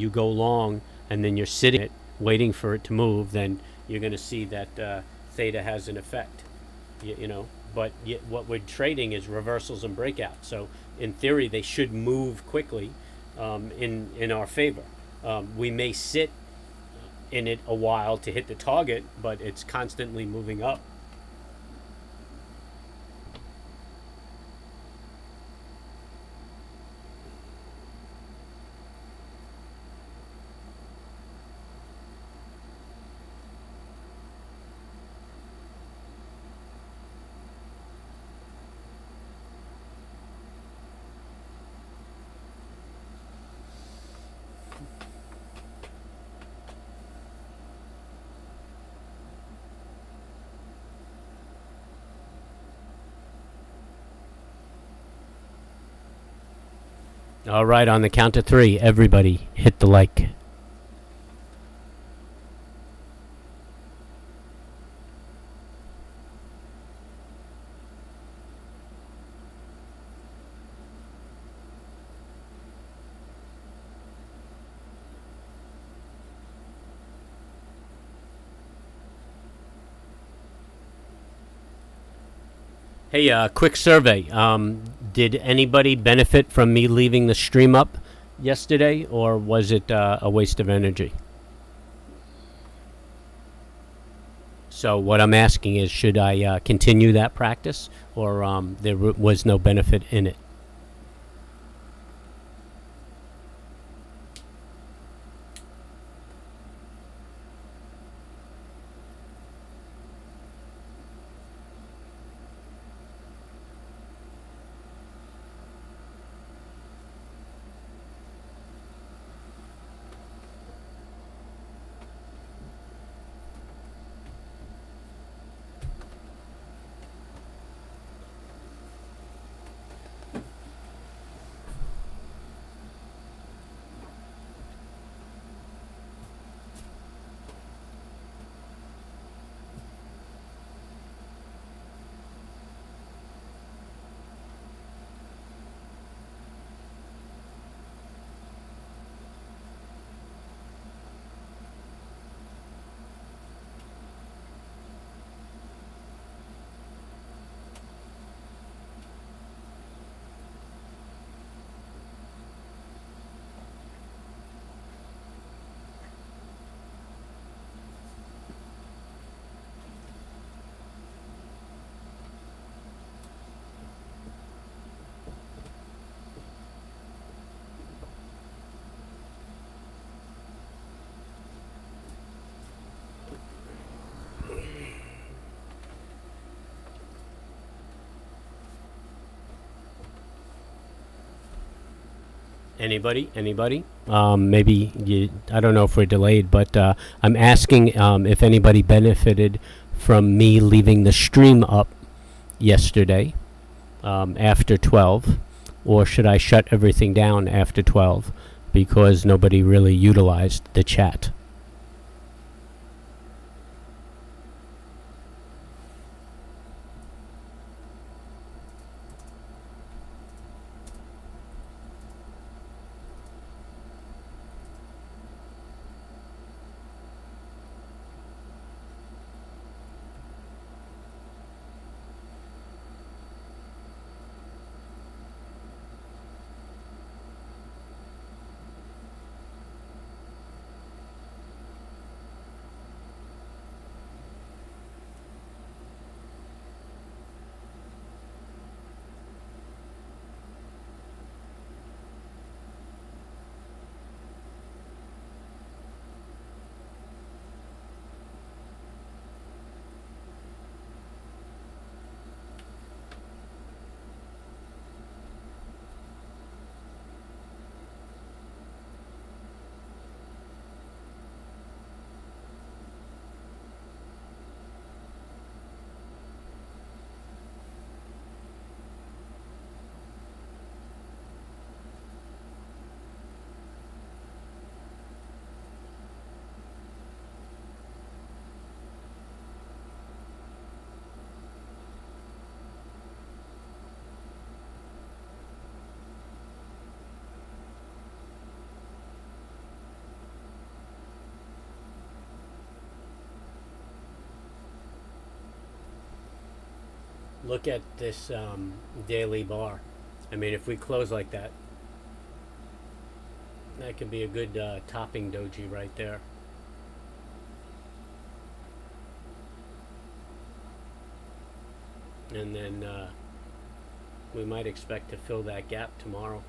go long and then you're sitting it waiting for it to move, then you're going to see that theta has an effect. But what we're trading is reversals and breakouts. So in theory, they should move quickly in our favor. We may sit in it a while to hit the target, but it's constantly moving up. All right, on the count of 3, everybody hit the like. Hey, quick survey. Did anybody benefit from me leaving the stream up yesterday, or was it a waste of energy? So what I'm asking is, should I continue that practice, or there was no benefit in it? Anybody? Anybody? Maybe you, I don't know if we're delayed, but I'm asking if anybody benefited from me leaving the stream up yesterday after 12, or should I shut everything down after 12 because nobody really utilized the chat? Look at this daily bar. I mean, if we close like that, that could be a good topping doji right there. And then we might expect to fill that gap tomorrow.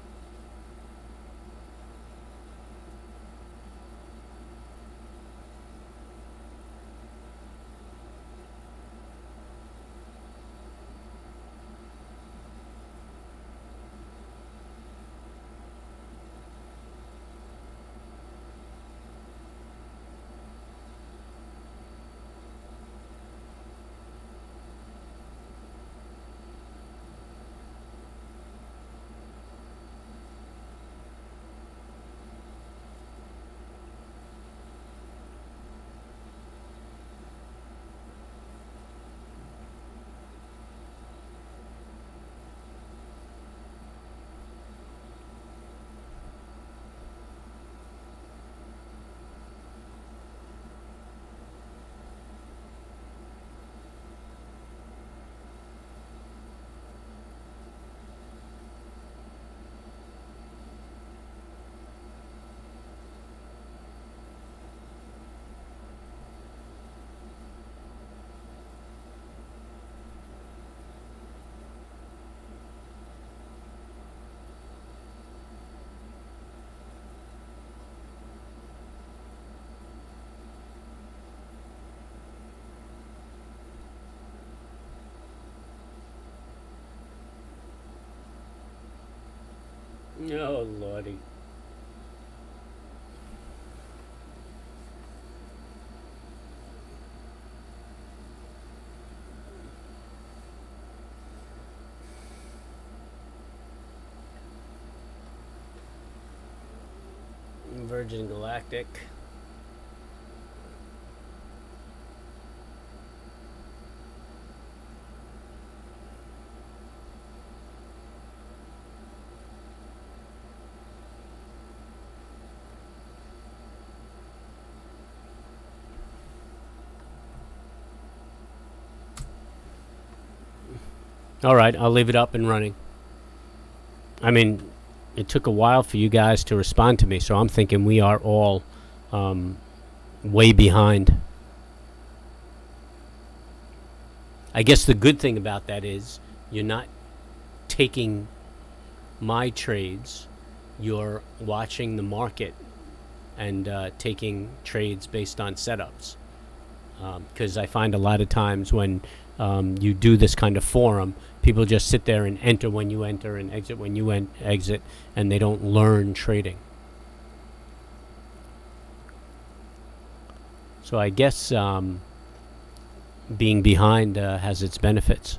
Oh, Lordy. Virgin Galactic. All right, I'll leave it up and running. I mean, it took a while for you guys to respond to me, so I'm thinking we are all way behind. I guess the good thing about that is you're not taking my trades, you're watching the market and taking trades based on setups. Because I find a lot of times when you do this kind of forum. People just sit there and enter when you enter and exit when you exit, and they don't learn trading. So I guess being behind has its benefits.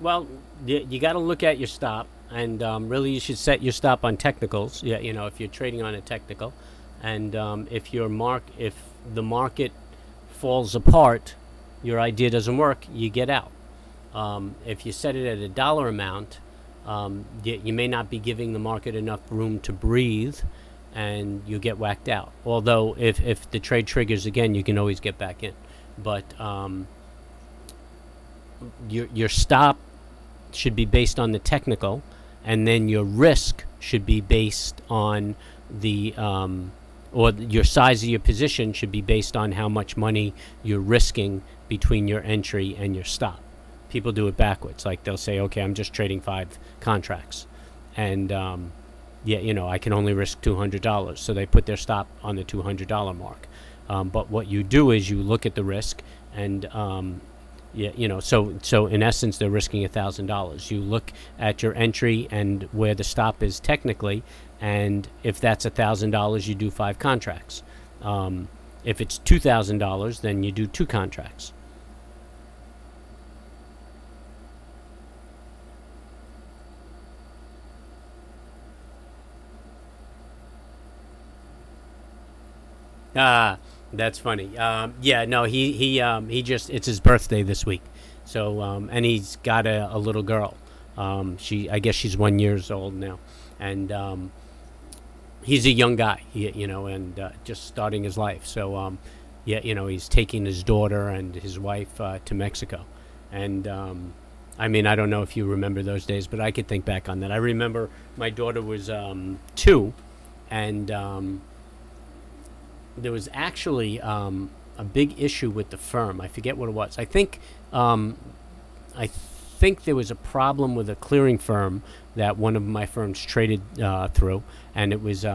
Well, you got to look at your stop, and really you should set your stop on technicals. Yeah, if you're trading on a technical, and if the market falls apart, your idea doesn't work, you get out. If you set it at a dollar amount, you may not be giving the market enough room to breathe, and you get whacked out. Although if the trade triggers again, you can always get back in. But your stop should be based on the technical, and then your risk should be based on the or your size of your position should be based on how much money you're risking between your entry and your stop. People do it backwards. Like they'll say, okay, I'm just trading 5 contracts, and I can only risk $200, so they put their stop on the $200 mark. But what you do is you look at the risk, and so in essence they're risking $1,000. You look at your entry and where the stop is technically, and if that's $1,000, you do 5 contracts. If it's $2,000, then you do 2 contracts. That's funny. He just, it's his birthday this week, so and he's got a little girl. I guess she's 1 year old now, and he's a young guy, and just starting his life. So he's taking his daughter and his wife to Mexico, and I don't know if you remember those days, but I could think back on that. I remember my daughter was 2, and there was actually a big issue with the firm. I forget what it was. I think there was a problem with a clearing firm that one of my firms traded through, and it was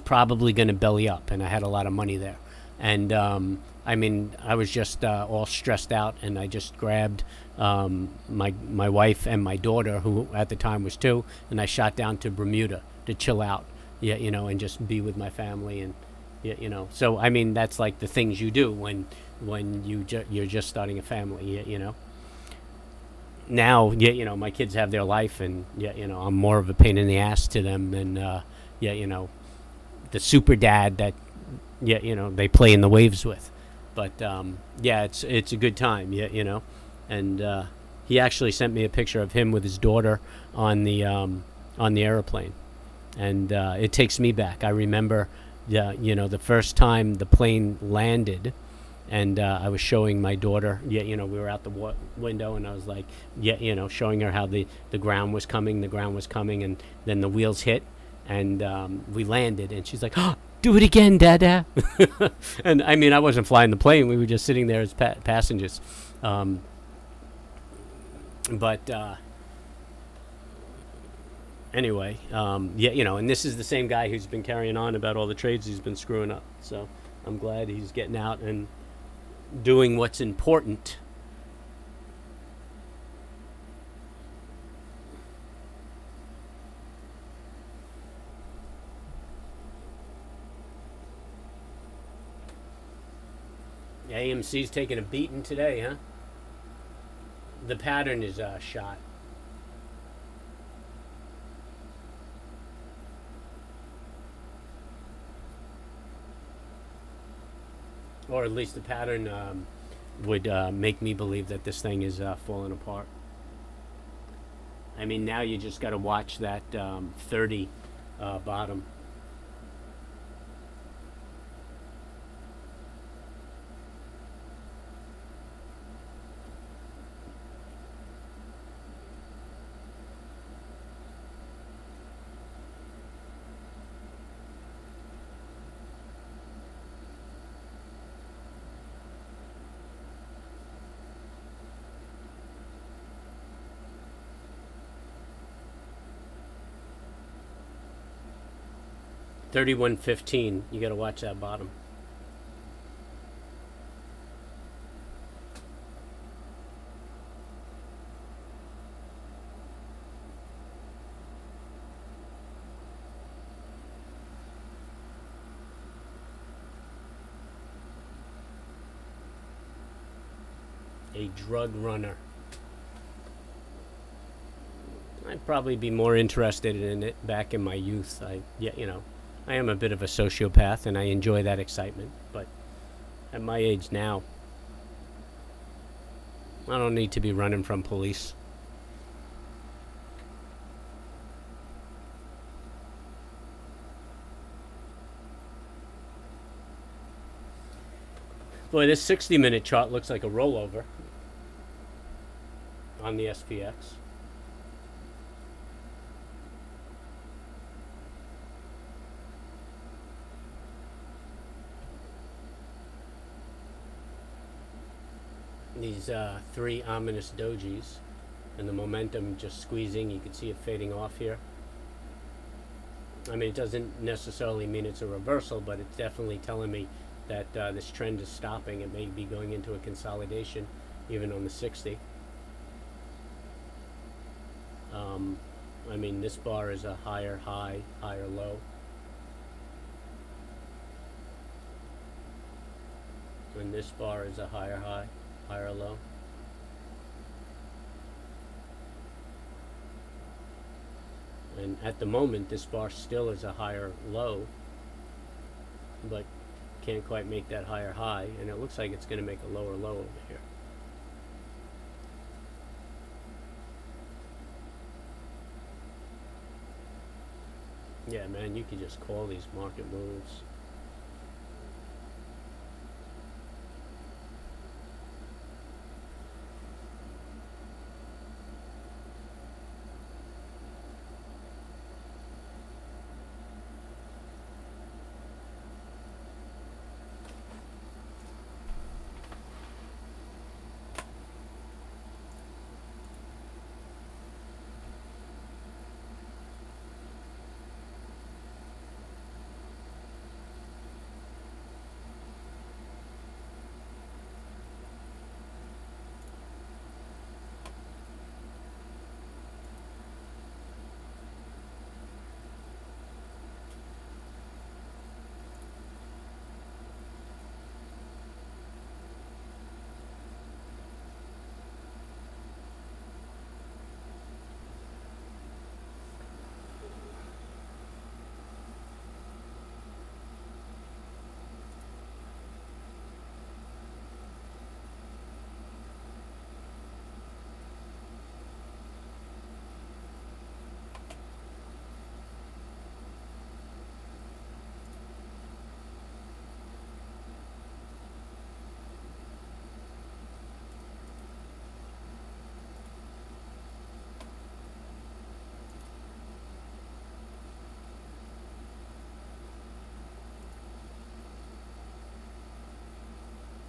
probably going to belly up, and I had a lot of money there. And I mean, I was just all stressed out, and I just grabbed my wife and my daughter, who at the time was 2, and I shot down to Bermuda to chill out, and just be with my family, and So I mean, that's like the things you do when you're just starting a family, Now, my kids have their life, and I'm more of a pain in the ass to them than the super dad that they play in the waves with. But it's a good time, And he actually sent me a picture of him with his daughter on the airplane, and it takes me back. I remember, the first time the plane landed, and I was showing my daughter, we were out the window, and I was like, showing her how the ground was coming, and then the wheels hit, and we landed, and she's like, oh, do it again, Dada. And I mean, I wasn't flying the plane. We were just sitting there as passengers. Anyway, and this is the same guy who's been carrying on about all the trades he's been screwing up. So I'm glad he's getting out and doing what's important. AMC's taking a beating today, huh? The pattern is shot. Or at least the pattern would make me believe that this thing is falling apart. I mean, now you just got to watch that 30 bottom. $31.15. You got to watch that bottom. A drug runner. I'd probably be more interested in it back in my youth. I am a bit of a sociopath, and I enjoy that excitement. But at my age now, I don't need to be running from police. Boy, this 60-minute chart looks like a rollover on the SPX. These 3 ominous dojis, and the momentum just squeezing. You can see it fading off here. I mean, it doesn't necessarily mean it's a reversal, but it's definitely telling me that this trend is stopping. It may be going into a consolidation, even on the 60. I mean, this bar is a higher high, higher low. And this bar is a higher high, higher low. And at the moment, this bar still is a higher low, but can't quite make that higher high, and it looks like it's going to make a lower low over here. Yeah, man, you can just call these market moves.